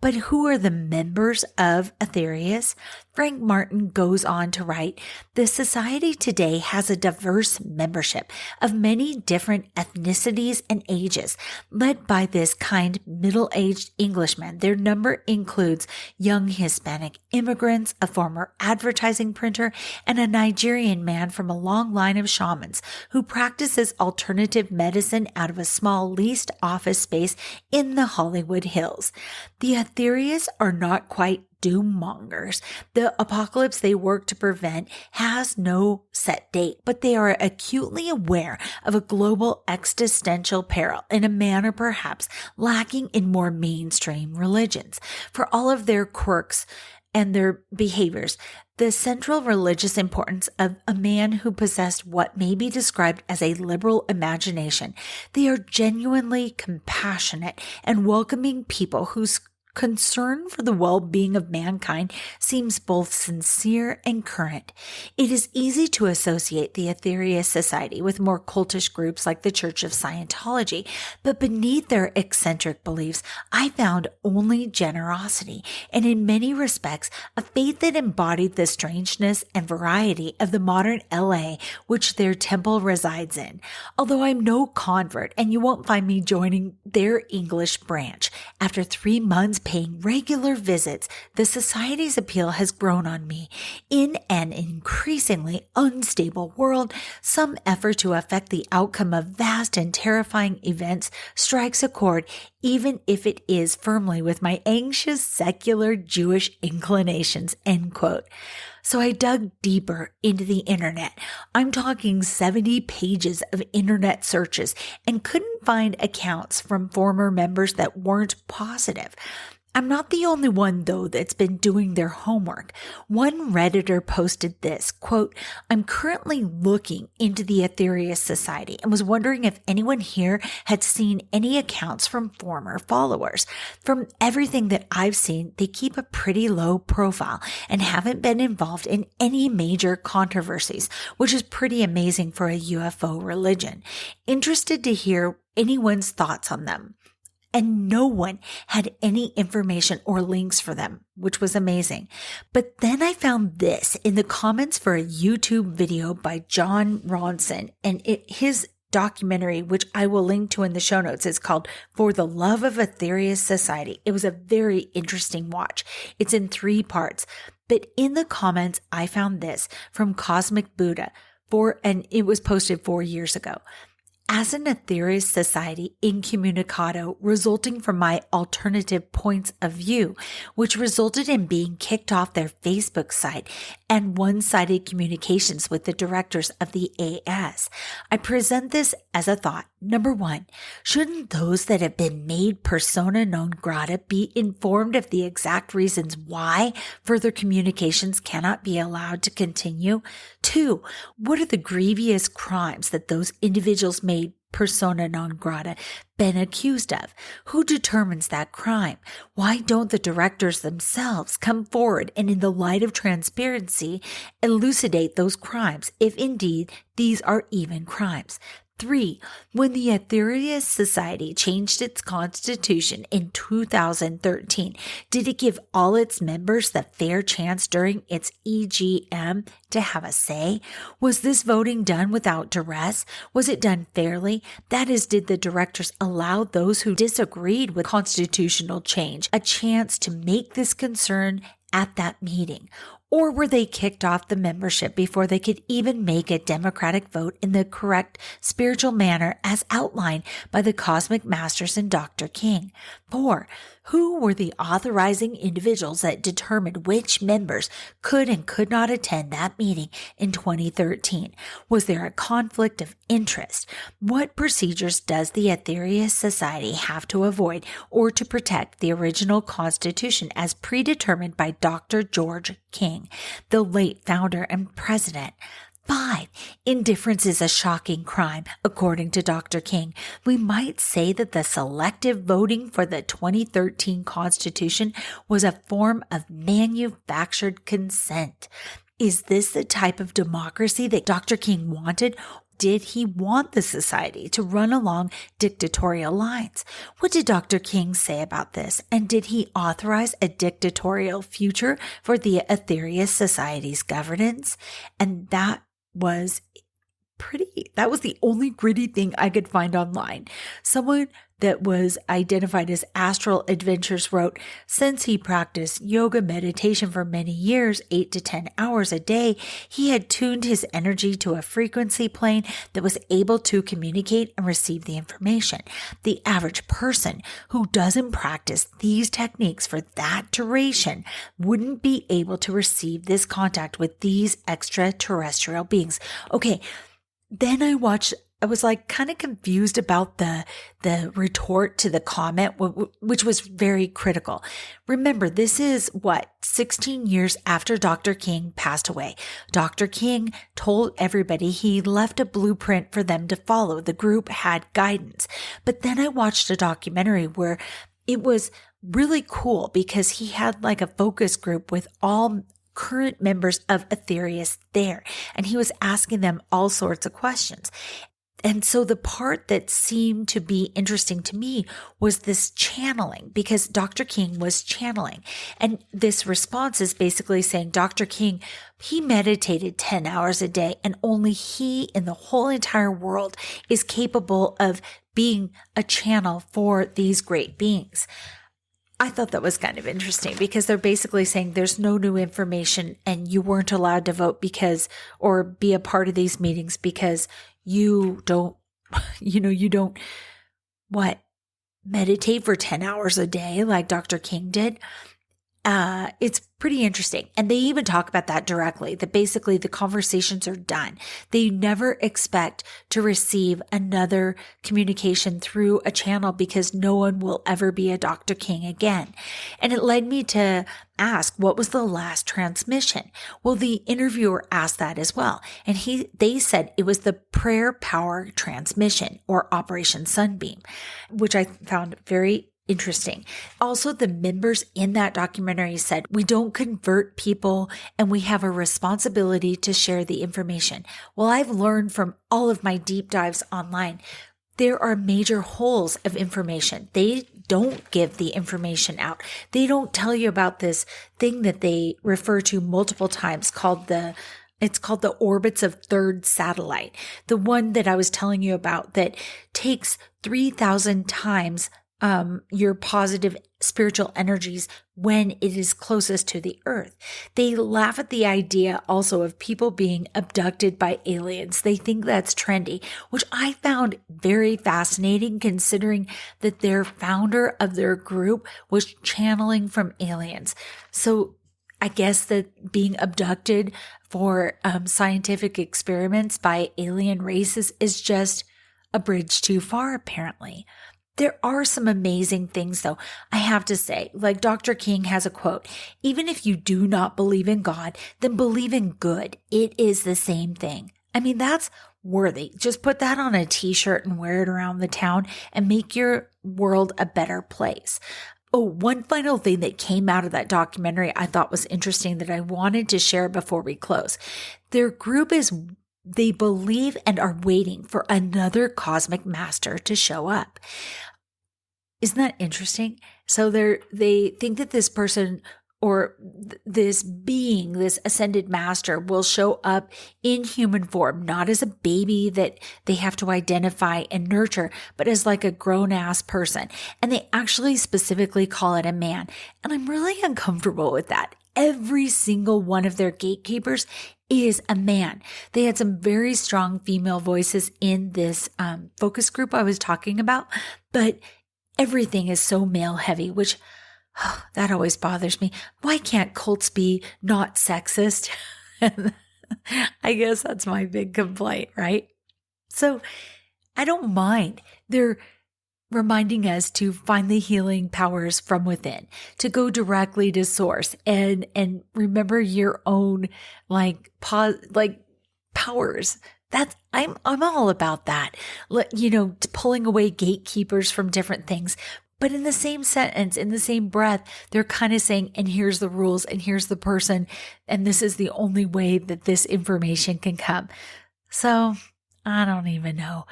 But who are the members of Aetherius? Frank Martin goes on to write, "The society today has a diverse membership of many different ethnicities and ages, led by this kind middle-aged Englishman. Their number includes young Hispanic immigrants, a former advertising printer, and a Nigerian man from a long line of shamans who practices alternative medicine out of a small leased office space in the Hollywood Hills. The Aetherius are not quite doom-mongers. The apocalypse they work to prevent has no set date, but they are acutely aware of a global existential peril in a manner perhaps lacking in more mainstream religions. For all of their quirks and their behaviors, the central religious importance of a man who possessed what may be described as a liberal imagination, they are genuinely compassionate and welcoming people whose concern for the well-being of mankind seems both sincere and current. It is easy to associate the Aetherius Society with more cultish groups like the Church of Scientology, but beneath their eccentric beliefs, I found only generosity, and in many respects, a faith that embodied the strangeness and variety of the modern LA which their temple resides in. Although I'm no convert, and you won't find me joining their English branch, after 3 months paying regular visits, the Society's appeal has grown on me. In an increasingly unstable world, some effort to affect the outcome of vast and terrifying events strikes a chord, even if it is firmly with my anxious secular Jewish inclinations." End quote. So I dug deeper into the internet. I'm talking 70 pages of internet searches and couldn't find accounts from former members that weren't positive. I'm not the only one, though, that's been doing their homework. One Redditor posted this, quote, "I'm currently looking into the Aetherius Society and was wondering if anyone here had seen any accounts from former followers. From everything that I've seen, they keep a pretty low profile and haven't been involved in any major controversies, which is pretty amazing for a UFO religion. Interested to hear anyone's thoughts on them." And no one had any information or links for them, which was amazing. But then I found this in the comments for a YouTube video by John Ronson, and his documentary, which I will link to in the show notes, is called For the Love of Aetherius Society. It was a very interesting watch. It's in 3 parts. But in the comments, I found this from Cosmic Buddha. and it was posted 4 years ago. As an Aetherius Society incommunicado resulting from my alternative points of view, which resulted in being kicked off their Facebook site and one-sided communications with the directors of the AS, I present this as a thought. Number 1, shouldn't those that have been made persona non grata be informed of the exact reasons why further communications cannot be allowed to continue? 2, what are the grievous crimes that those individuals made persona non grata been accused of? Who determines that crime? Why don't the directors themselves come forward and, in the light of transparency, elucidate those crimes, if indeed these are even crimes? 3, when the Aetherius Society changed its constitution in 2013, did it give all its members the fair chance during its EGM to have a say? Was this voting done without duress? Was it done fairly? That is, did the directors allow those who disagreed with constitutional change a chance to make this concern at that meeting? Or were they kicked off the membership before they could even make a democratic vote in the correct spiritual manner as outlined by the Cosmic Masters and Dr. King? 4, who were the authorizing individuals that determined which members could and could not attend that meeting in 2013? Was there a conflict of interest? What procedures does the Aetherius Society have to avoid or to protect the original constitution as predetermined by Dr. George King, the late founder and president? 5, indifference is a shocking crime. According to Dr. King, we might say that the selective voting for the 2013 Constitution was a form of manufactured consent. Is this the type of democracy that Dr. King wanted? Did he want the society to run along dictatorial lines? What did Dr. King say about this? And did he authorize a dictatorial future for the Aetherius Society's governance? And that was the only gritty thing I could find online. Someone that was identified as Astral Adventures wrote, since he practiced yoga meditation for many years, 8 to 10 hours a day, he had tuned his energy to a frequency plane that was able to communicate and receive the information. The average person who doesn't practice these techniques for that duration wouldn't be able to receive this contact with these extraterrestrial beings. Okay. Then I was like kind of confused about the retort to the comment, which was very critical. Remember, this is 16 years after Dr. King passed away. Dr. King told everybody he left a blueprint for them to follow. The group had guidance. But then I watched a documentary where it was really cool because he had like a focus group with all current members of Aetherius there, and he was asking them all sorts of questions. And so the part that seemed to be interesting to me was this channeling, because Dr. King was channeling. And this response is basically saying Dr. King, he meditated 10 hours a day, and only he in the whole entire world is capable of being a channel for these great beings. I thought that was kind of interesting because they're basically saying there's no new information and you weren't allowed to vote or be a part of these meetings because you don't meditate for 10 hours a day like Dr. King did. It's pretty interesting. And they even talk about that directly, that basically the conversations are done. They never expect to receive another communication through a channel because no one will ever be a Dr. King again. And it led me to ask, what was the last transmission? Well, the interviewer asked that as well. And they said it was the prayer power transmission or Operation Sunbeam, which I found very interesting. Also, the members in that documentary said, we don't convert people and we have a responsibility to share the information. Well, I've learned from all of my deep dives online, there are major holes of information. They don't give the information out. They don't tell you about this thing that they refer to multiple times it's called the orbits of third satellite. The one that I was telling you about that takes 3,000 times your positive spiritual energies when it is closest to the earth. They laugh at the idea also of people being abducted by aliens. They think that's trendy, which I found very fascinating considering that their founder of their group was channeling from aliens. So I guess that being abducted for scientific experiments by alien races is just a bridge too far, apparently. There are some amazing things, though, I have to say. Like Dr. King has a quote, even if you do not believe in God, then believe in good. It is the same thing. I mean, that's worthy. Just put that on a t-shirt and wear it around the town and make your world a better place. Oh, one final thing that came out of that documentary I thought was interesting that I wanted to share before we close. Their group they believe and are waiting for another cosmic master to show up. Isn't that interesting? So they think that this person or this being, this ascended master, will show up in human form, not as a baby that they have to identify and nurture, but as like a grown-ass person. And they actually specifically call it a man. And I'm really uncomfortable with that. Every single one of their gatekeepers is a man. They had some very strong female voices in this focus group I was talking about, but everything is so male heavy, which that always bothers me. Why can't cults be not sexist? I guess that's my big complaint, right? So I don't mind. They're reminding us to find the healing powers from within, to go directly to source and remember your own powers. I'm all about that. Pulling away gatekeepers from different things. But in the same sentence, in the same breath, they're kind of saying, and here's the rules, and here's the person, and this is the only way that this information can come. So I don't even know.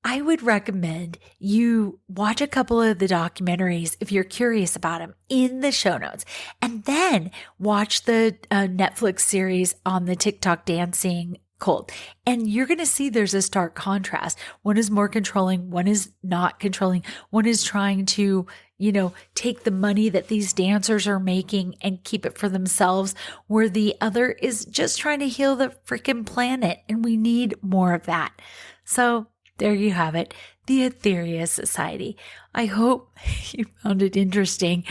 I would recommend you watch a couple of the documentaries if you're curious about them in the show notes, and then watch the Netflix series on the TikTok dancing cult. And you're going to see there's a stark contrast. One is more controlling. One is not controlling. One is trying to, take the money that these dancers are making and keep it for themselves, where the other is just trying to heal the freaking planet. And we need more of that. So there you have it. The Aetherius Society. I hope you found it interesting,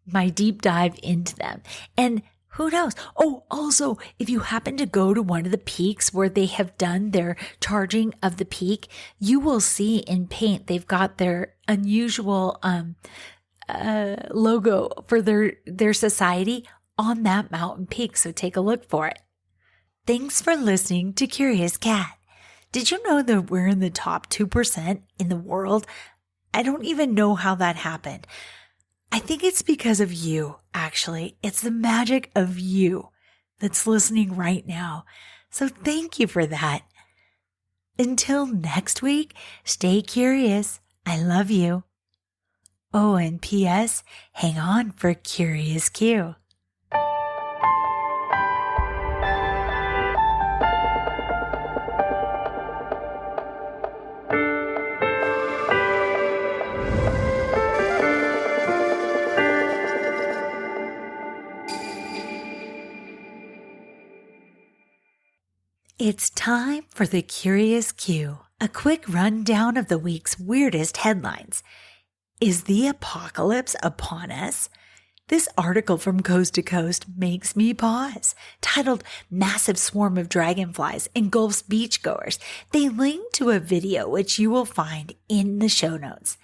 my deep dive into them. And who knows? Oh, also, if you happen to go to one of the peaks where they have done their charging of the peak, you will see in paint, they've got their unusual logo for their society on that mountain peak. So take a look for it. Thanks for listening to Curious Cat. Did you know that we're in the top 2% in the world? I don't even know how that happened. I think it's because of you, actually. It's the magic of you that's listening right now. So thank you for that. Until next week, stay curious. I love you. Oh, and P.S., hang on for Curious Q. It's time for the Curious Q, a quick rundown of the week's weirdest headlines. Is the apocalypse upon us? This article from Coast to Coast makes me pause. Titled, Massive Swarm of Dragonflies Engulfs Beachgoers. They link to a video which you will find in the show notes.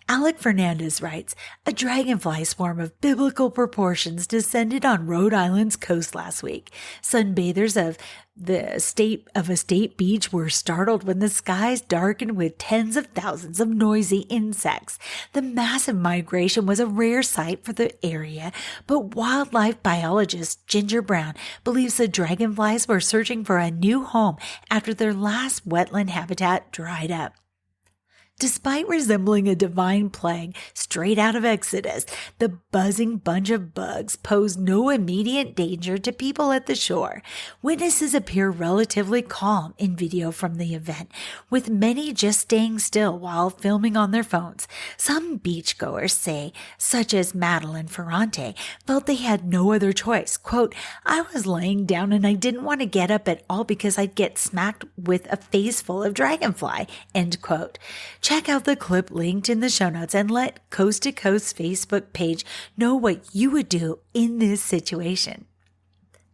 Alec Fernandez writes, a dragonfly swarm of biblical proportions descended on Rhode Island's coast last week. Sunbathers of a state beach were startled when the skies darkened with tens of thousands of noisy insects. The massive migration was a rare sight for the area, but wildlife biologist Ginger Brown believes the dragonflies were searching for a new home after their last wetland habitat dried up. Despite resembling a divine plague, straight out of Exodus. The buzzing bunch of bugs pose no immediate danger to people at the shore. Witnesses appear relatively calm in video from the event, with many just staying still while filming on their phones. Some beachgoers say, such as Madeline Ferrante, felt they had no other choice. Quote, "I was laying down and I didn't want to get up at all because I'd get smacked with a face full of dragonfly," end quote. Check out the clip linked in the show notes and let Coast to Coast Facebook page know what you would do in this situation.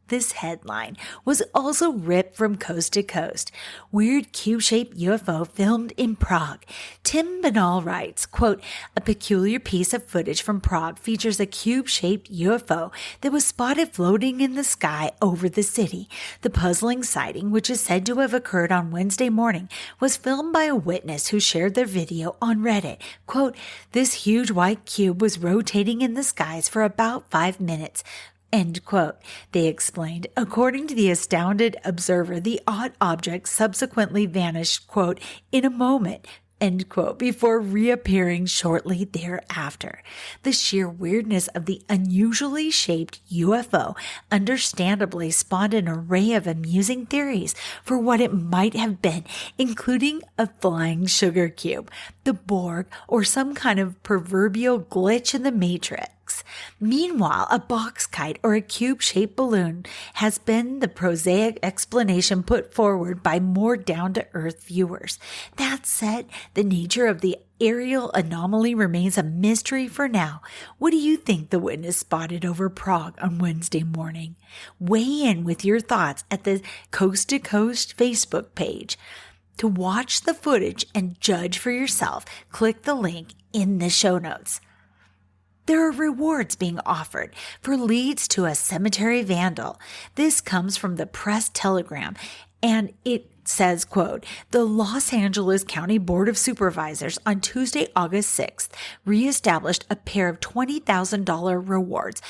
This headline was also ripped from Coast to Coast. Weird cube-shaped UFO filmed in Prague. Tim Banal writes, quote, "A peculiar piece of footage from Prague features a cube-shaped UFO that was spotted floating in the sky over the city. The puzzling sighting, which is said to have occurred on Wednesday morning, was filmed by a witness who shared their video on Reddit. Quote, "This huge white cube was rotating in the skies for about 5 minutes. End quote. They explained. According to the astounded observer, the odd object subsequently vanished, quote, "in a moment," end quote, before reappearing shortly thereafter. The sheer weirdness of the unusually shaped UFO understandably spawned an array of amusing theories for what it might have been, including a flying sugar cube, the Borg, or some kind of proverbial glitch in the Matrix. Meanwhile, a box kite or a cube-shaped balloon has been the prosaic explanation put forward by more down-to-earth viewers. That said, the nature of the aerial anomaly remains a mystery for now. What do you think the witness spotted over Prague on Wednesday morning? Weigh in with your thoughts at the Coast to Coast Facebook page. To watch the footage and judge for yourself, click the link in the show notes. There are rewards being offered for leads to a cemetery vandal. This comes from the Press Telegram, and it says, quote, "The Los Angeles County Board of Supervisors on Tuesday, August 6th, reestablished a pair of $20,000 rewards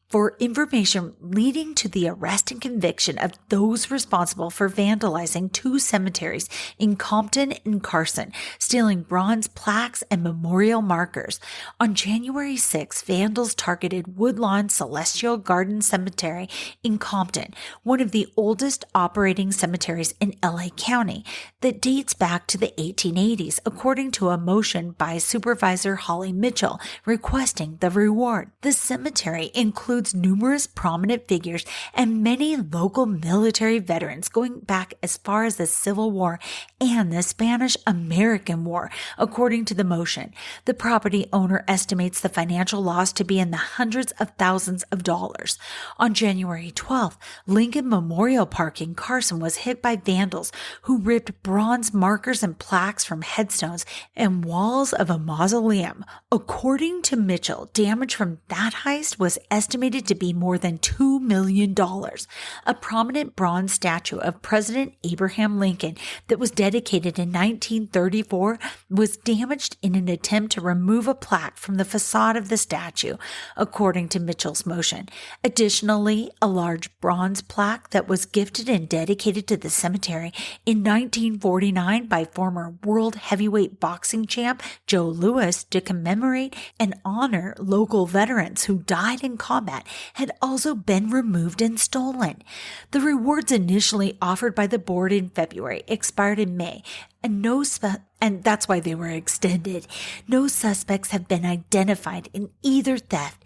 for information leading to the arrest and conviction of those responsible for vandalizing 2 cemeteries in Compton and Carson, stealing bronze plaques and memorial markers. On January 6, vandals targeted Woodlawn Celestial Garden Cemetery in Compton, one of the oldest operating cemeteries in LA County that dates back to the 1880s, according to a motion by Supervisor Holly Mitchell requesting the reward. The cemetery includes numerous prominent figures and many local military veterans going back as far as the Civil War and the Spanish-American War, according to the motion. The property owner estimates the financial loss to be in the hundreds of thousands of dollars. On January 12th, Lincoln Memorial Park in Carson was hit by vandals who ripped bronze markers and plaques from headstones and walls of a mausoleum. According to Mitchell, damage from that heist was estimated to be more than $2 million. A prominent bronze statue of President Abraham Lincoln that was dedicated in 1934 was damaged in an attempt to remove a plaque from the facade of the statue, according to Mitchell's motion. Additionally, a large bronze plaque that was gifted and dedicated to the cemetery in 1949 by former world heavyweight boxing champ Joe Louis to commemorate and honor local veterans who died in combat had also been removed and stolen. The rewards initially offered by the board in February expired in May, and that's why they were extended. No suspects have been identified in either theft.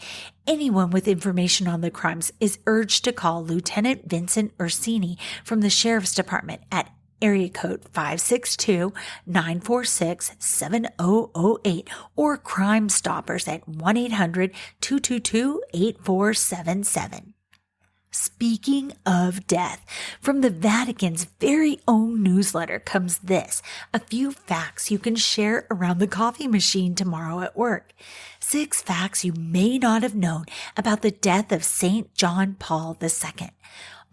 Anyone with information on the crimes is urged to call Lieutenant Vincent Ursini from the Sheriff's Department at area code 562-946-7008 or Crime Stoppers at 1-800-222-8477. Speaking of death, from the Vatican's very own newsletter comes this, a few facts you can share around the coffee machine tomorrow at work. 6 facts you may not have known about the death of St. John Paul II.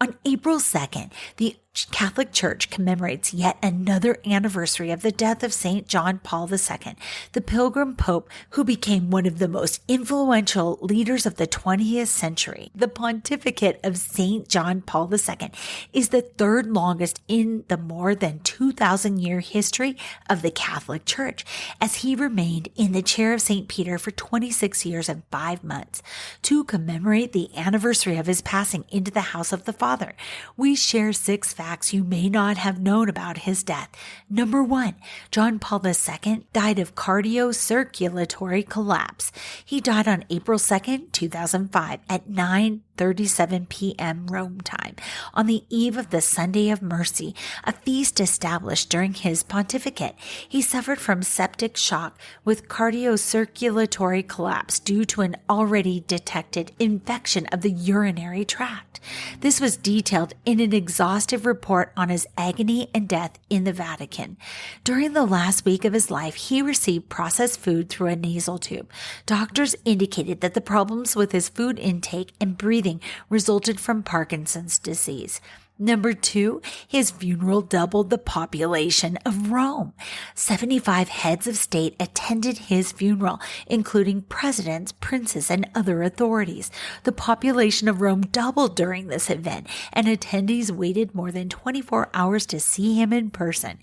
On April 2nd, the Catholic Church commemorates yet another anniversary of the death of St. John Paul II, the Pilgrim Pope who became one of the most influential leaders of the 20th century. The pontificate of St. John Paul II is the third longest in the more than 2,000-year history of the Catholic Church, as he remained in the chair of St. Peter for 26 years and 5 months. To commemorate the anniversary of his passing into the house of the Father, we share 6 facts you may not have known about his death. Number 1, John Paul II died of cardiocirculatory collapse. He died on April 2nd, 2005 at 9:37 p.m. Rome time, on the eve of the Sunday of Mercy, a feast established during his pontificate. He suffered from septic shock with cardiocirculatory collapse due to an already detected infection of the urinary tract. This was detailed in an exhaustive report on his agony and death in the Vatican. During the last week of his life, he received processed food through a nasal tube. Doctors indicated that the problems with his food intake and breathing resulted from Parkinson's disease. Number 2, his funeral doubled the population of Rome. 75 heads of state attended his funeral, including presidents, princes, and other authorities. The population of Rome doubled during this event, and attendees waited more than 24 hours to see him in person.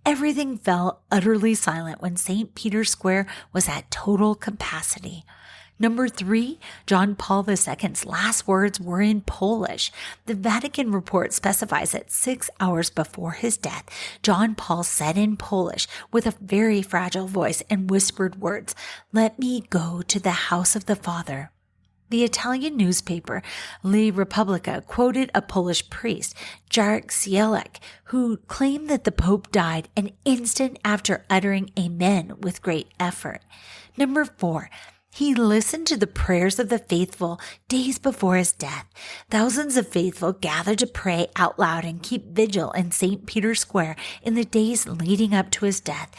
Everything fell utterly silent when St. Peter's Square was at total capacity. Number 3, John Paul II's last words were in Polish. The Vatican report specifies that 6 hours before his death, John Paul said in Polish with a very fragile voice and whispered words, "Let me go to the house of the Father." The Italian newspaper La Repubblica quoted a Polish priest, Jarek Cielek, who claimed that the Pope died an instant after uttering Amen with great effort. Number 4, he listened to the prayers of the faithful days before his death. Thousands of faithful gathered to pray out loud and keep vigil in St. Peter's Square in the days leading up to his death.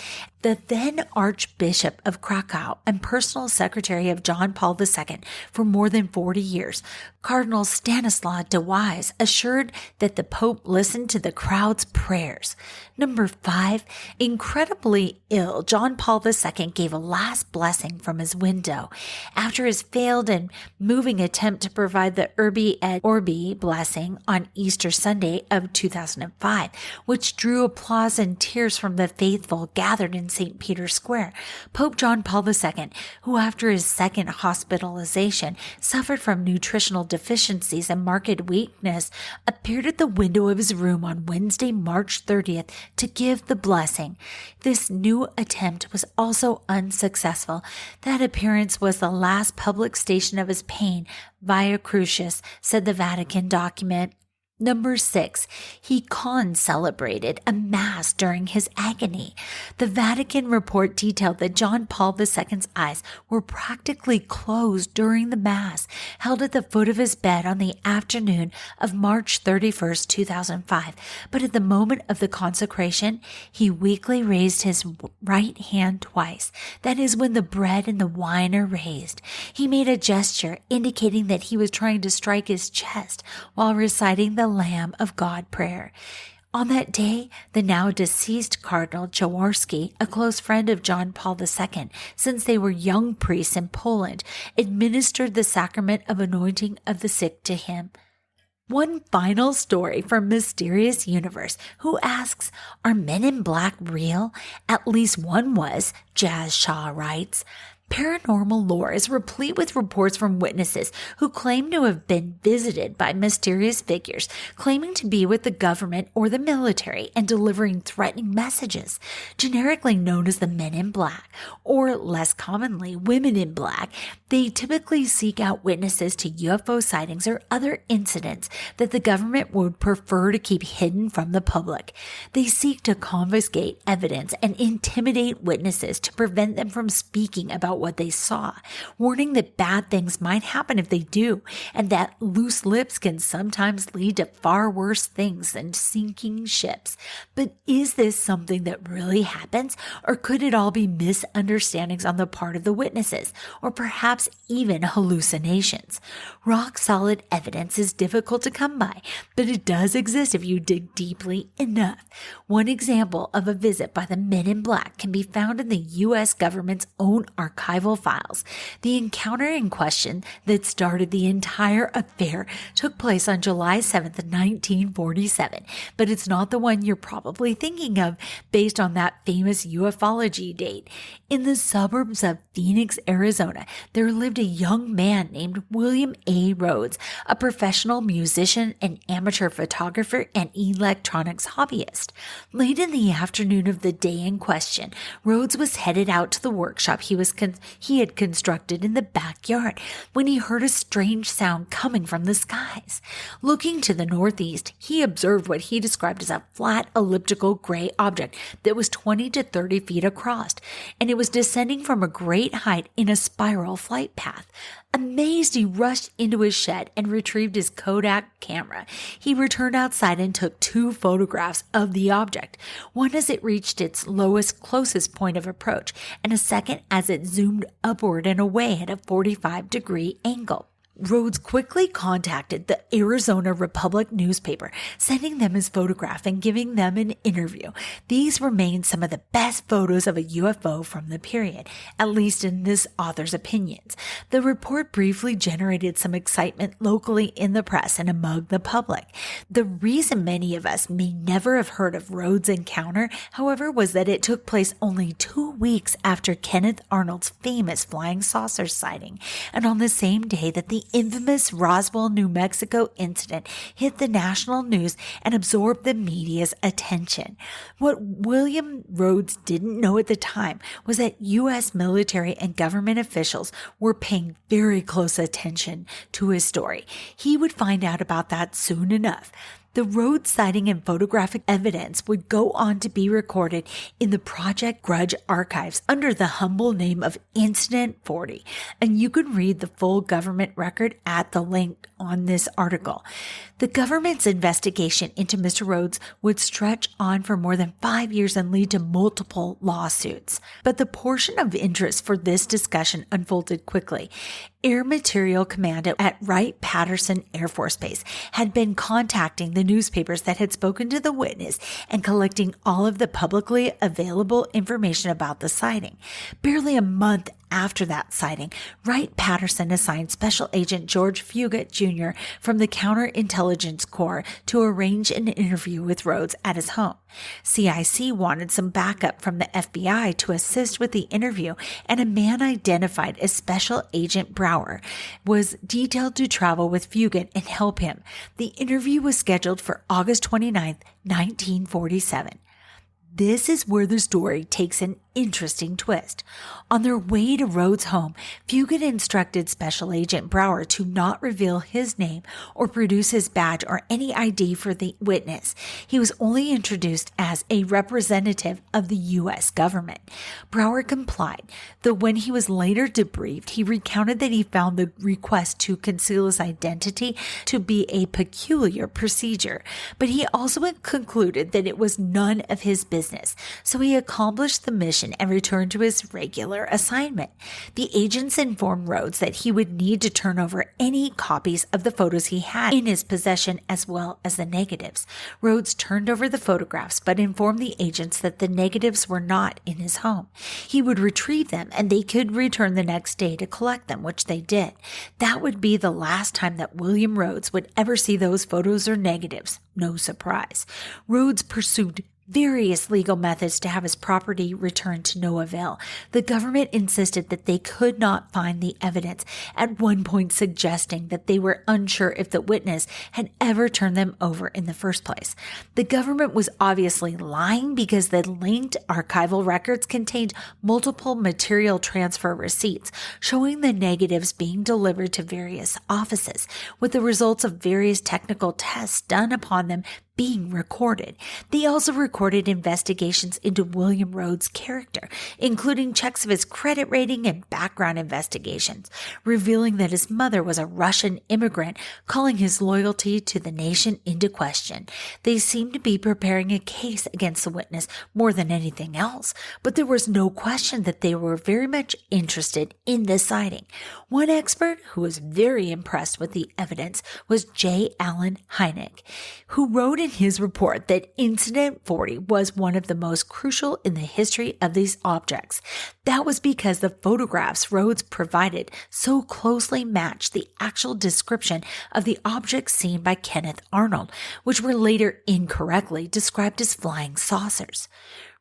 The then Archbishop of Krakow and personal secretary of John Paul II for more than 40 years, Cardinal Stanislaw de Wise, assured that the Pope listened to the crowd's prayers. Number 5, incredibly ill, John Paul II gave a last blessing from his window. After his failed and moving attempt to provide the Urbi et Orbi blessing on Easter Sunday of 2005, which drew applause and tears from the faithful gathered in St. Peter's Square, Pope John Paul II, who after his second hospitalization suffered from nutritional deficiencies and marked weakness, appeared at the window of his room on Wednesday, March 30th to give the blessing. This new attempt was also unsuccessful. That appearance was the last public station of his pain, Via Crucis, said the Vatican document. Number 6, he celebrated a mass during his agony. The Vatican report detailed that John Paul II's eyes were practically closed during the mass held at the foot of his bed on the afternoon of March 31st, 2005. But at the moment of the consecration, he weakly raised his right hand twice. That is when the bread and the wine are raised. He made a gesture indicating that he was trying to strike his chest while reciting the Lamb of God prayer. On that day, the now deceased Cardinal Jaworski, a close friend of John Paul II, since they were young priests in Poland, administered the sacrament of anointing of the sick to him. One final story from Mysterious Universe, who asks, are men in black real? At least one was, Jazz Shaw writes. Paranormal lore is replete with reports from witnesses who claim to have been visited by mysterious figures, claiming to be with the government or the military and delivering threatening messages. Generically known as the Men in Black, or less commonly, Women in Black, they typically seek out witnesses to UFO sightings or other incidents that the government would prefer to keep hidden from the public. They seek to confiscate evidence and intimidate witnesses to prevent them from speaking about about what they saw, warning that bad things might happen if they do, and that loose lips can sometimes lead to far worse things than sinking ships. But is this something that really happens, or could it all be misunderstandings on the part of the witnesses, or perhaps even hallucinations? Rock-solid evidence is difficult to come by, but it does exist if you dig deeply enough. One example of a visit by the Men in Black can be found in the U.S. government's own archival files. The encounter in question that started the entire affair took place on July 7th, 1947, but it's not the one you're probably thinking of based on that famous ufology date. In the suburbs of Phoenix, Arizona, there lived a young man named William A. Rhodes, a professional musician, an amateur photographer, and electronics hobbyist. Late in the afternoon of the day in question, Rhodes was headed out to the workshop he had constructed in the backyard when he heard a strange sound coming from the skies. Looking to the northeast, he observed what he described as a flat elliptical gray object that was 20 to 30 feet across, and it was descending from a great height in a spiral flight path. Amazed, he rushed into his shed and retrieved his Kodak camera. He returned outside and took 2 photographs of the object, one as it reached its closest point of approach, and a second as it zoomed upward and away at a 45-degree angle. Rhodes quickly contacted the Arizona Republic newspaper, sending them his photograph and giving them an interview. These remain some of the best photos of a UFO from the period, at least in this author's opinions. The report briefly generated some excitement locally in the press and among the public. The reason many of us may never have heard of Rhodes' encounter, however, was that it took place only 2 weeks after Kenneth Arnold's famous flying saucer sighting, and on the same day that the infamous Roswell, New Mexico incident hit the national news and absorbed the media's attention. What William Rhodes didn't know at the time was that U.S. military and government officials were paying very close attention to his story. He would find out about that soon enough. The Rhodes sighting and photographic evidence would go on to be recorded in the Project Grudge archives under the humble name of Incident 40, and you can read the full government record at the link on this article. The government's investigation into Mr. Rhodes would stretch on for more than 5 years and lead to multiple lawsuits. But the portion of interest for this discussion unfolded quickly. Air Material Command at Wright-Patterson Air Force Base had been contacting the newspapers that had spoken to the witness and collecting all of the publicly available information about the sighting. Barely a month after that sighting, Wright-Patterson assigned Special Agent George Fugate Jr. from the Counterintelligence Corps to arrange an interview with Rhodes at his home. CIC wanted some backup from the FBI to assist with the interview, and a man identified as Special Agent Brower was detailed to travel with Fugate and help him. The interview was scheduled for August 29, 1947. This is where the story takes an interesting twist. On their way to Rhodes' home, Fugate instructed Special Agent Brower to not reveal his name or produce his badge or any ID for the witness. He was only introduced as a representative of the U.S. government. Brower complied, though when he was later debriefed, he recounted that he found the request to conceal his identity to be a peculiar procedure, but he also concluded that it was none of his business, so he accomplished the mission and returned to his regular assignment. The agents informed Rhodes that he would need to turn over any copies of the photos he had in his possession as well as the negatives. Rhodes turned over the photographs but informed the agents that the negatives were not in his home. He would retrieve them and they could return the next day to collect them, which they did. That would be the last time that William Rhodes would ever see those photos or negatives. No surprise. Rhodes pursued various legal methods to have his property returned to no avail. The government insisted that they could not find the evidence, at one point suggesting that they were unsure if the witness had ever turned them over in the first place. The government was obviously lying because the linked archival records contained multiple material transfer receipts showing the negatives being delivered to various offices, with the results of various technical tests done upon them being recorded. They also recorded investigations into William Rhodes' character, including checks of his credit rating and background investigations, revealing that his mother was a Russian immigrant, calling his loyalty to the nation into question. They seemed to be preparing a case against the witness more than anything else, but there was no question that they were very much interested in this sighting. One expert who was very impressed with the evidence was J. Allen Hynek, who wrote in his report that Incident 40 was one of the most crucial in the history of these objects. That was because the photographs Rhodes provided so closely matched the actual description of the objects seen by Kenneth Arnold, which were later incorrectly described as flying saucers.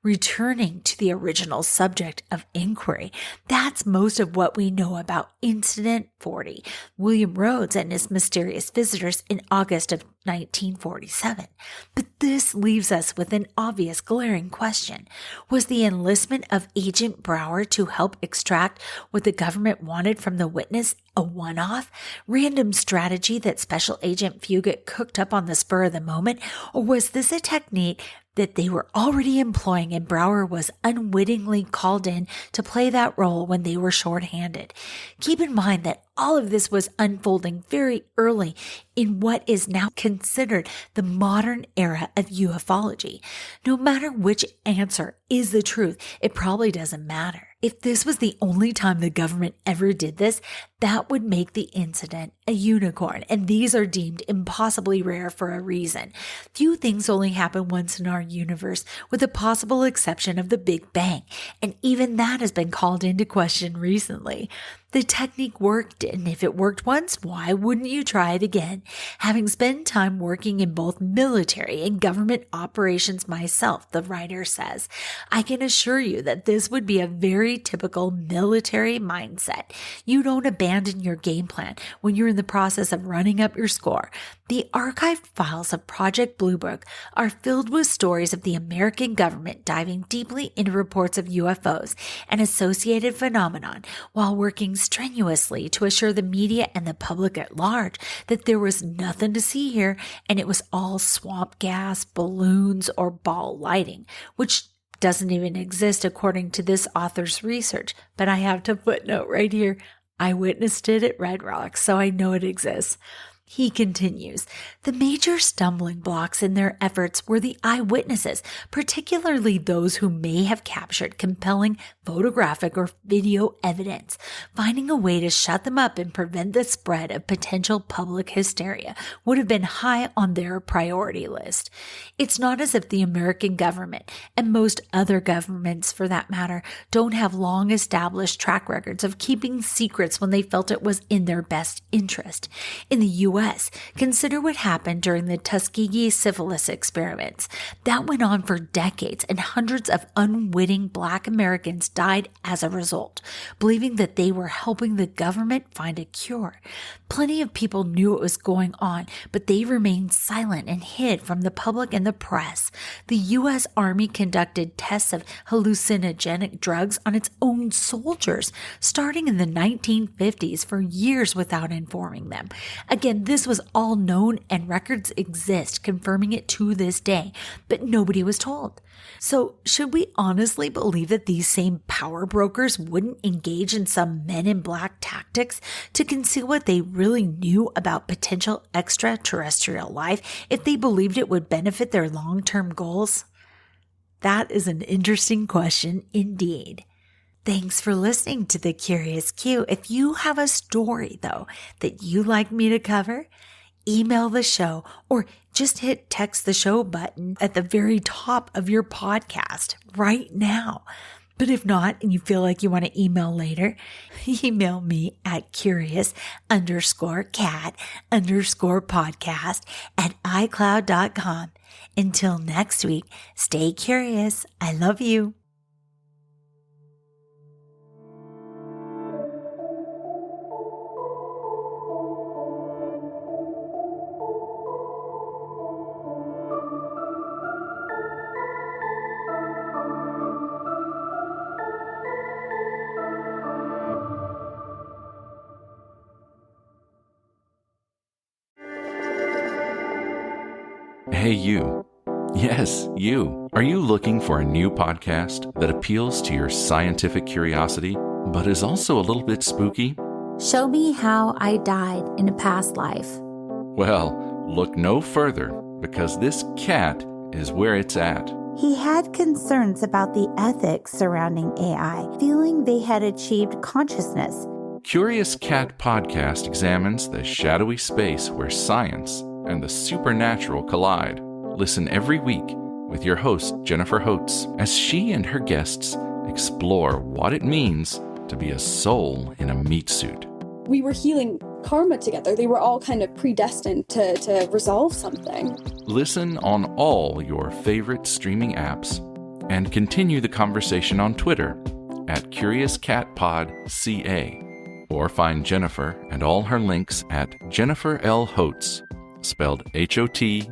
Returning to the original subject of inquiry, that's most of what we know about Incident 40, William Rhodes and his mysterious visitors in August of 1947. But this leaves us with an obvious glaring question. Was the enlistment of Agent Brower to help extract what the government wanted from the witness a one-off, random strategy that Special Agent Fugit cooked up on the spur of the moment, or was this a technique that they were already employing and Brower was unwittingly called in to play that role when they were shorthanded? Keep in mind that all of this was unfolding very early in what is now considered the modern era of ufology. No matter which answer is the truth, it probably doesn't matter. If this was the only time the government ever did this, that would make the incident a unicorn, and these are deemed impossibly rare for a reason. Few things only happen once in our universe, with the possible exception of the Big Bang, and even that has been called into question recently. The technique worked, and if it worked once, why wouldn't you try it again? Having spent time working in both military and government operations myself, the writer says, I can assure you that this would be a very typical military mindset. You don't abandon your game plan when you're in the process of running up your score. The archived files of Project Blue Book are filled with stories of the American government diving deeply into reports of UFOs and associated phenomenon while working strenuously to assure the media and the public at large that there was nothing to see here and it was all swamp gas, balloons, or ball lighting, which doesn't even exist according to this author's research. But I have to footnote right here, I witnessed it at Red Rocks, so I know it exists. He continues, the major stumbling blocks in their efforts were the eyewitnesses, particularly those who may have captured compelling photographic or video evidence. Finding a way to shut them up and prevent the spread of potential public hysteria would have been high on their priority list. It's not as if the American government, and most other governments for that matter, don't have long established track records of keeping secrets when they felt it was in their best interest. In the U.S., consider what happened during the Tuskegee syphilis experiments. That went on for decades, and hundreds of unwitting Black Americans died as a result, believing that they were helping the government find a cure. Plenty of people knew what was going on, but they remained silent and hid from the public and the press. The U.S. Army conducted tests of hallucinogenic drugs on its own soldiers, starting in the 1950s for years without informing them. Again, this was all known and records exist confirming it to this day, but nobody was told. So should we honestly believe that these same power brokers wouldn't engage in some men in black tactics to conceal what they really knew about potential extraterrestrial life if they believed it would benefit their long-term goals? That is an interesting question indeed. Thanks for listening to The Curious Q. If you have a story, though, that you'd like me to cover, email the show or just hit text the show button at the very top of your podcast right now. But if not, and you feel like you want to email later, email me at curious_cat_podcast at iCloud.com. Until next week, stay curious. I love you. Hey, you. Yes, you. Are you looking for a new podcast that appeals to your scientific curiosity, but is also a little bit spooky? Show me how I died in a past life. Well, look no further, because this cat is where it's at. He had concerns about the ethics surrounding AI, feeling they had achieved consciousness. Curious Cat Podcast examines the shadowy space where science and the supernatural collide. Listen every week with your host, Jennifer Holtz, as she and her guests explore what it means to be a soul in a meat suit. We were healing karma together. They were all kind of predestined to resolve something. Listen on all your favorite streaming apps and continue the conversation on Twitter at CuriousCatPodCA, or find Jennifer and all her links at Jennifer L. Holtz, spelled HOTES.com.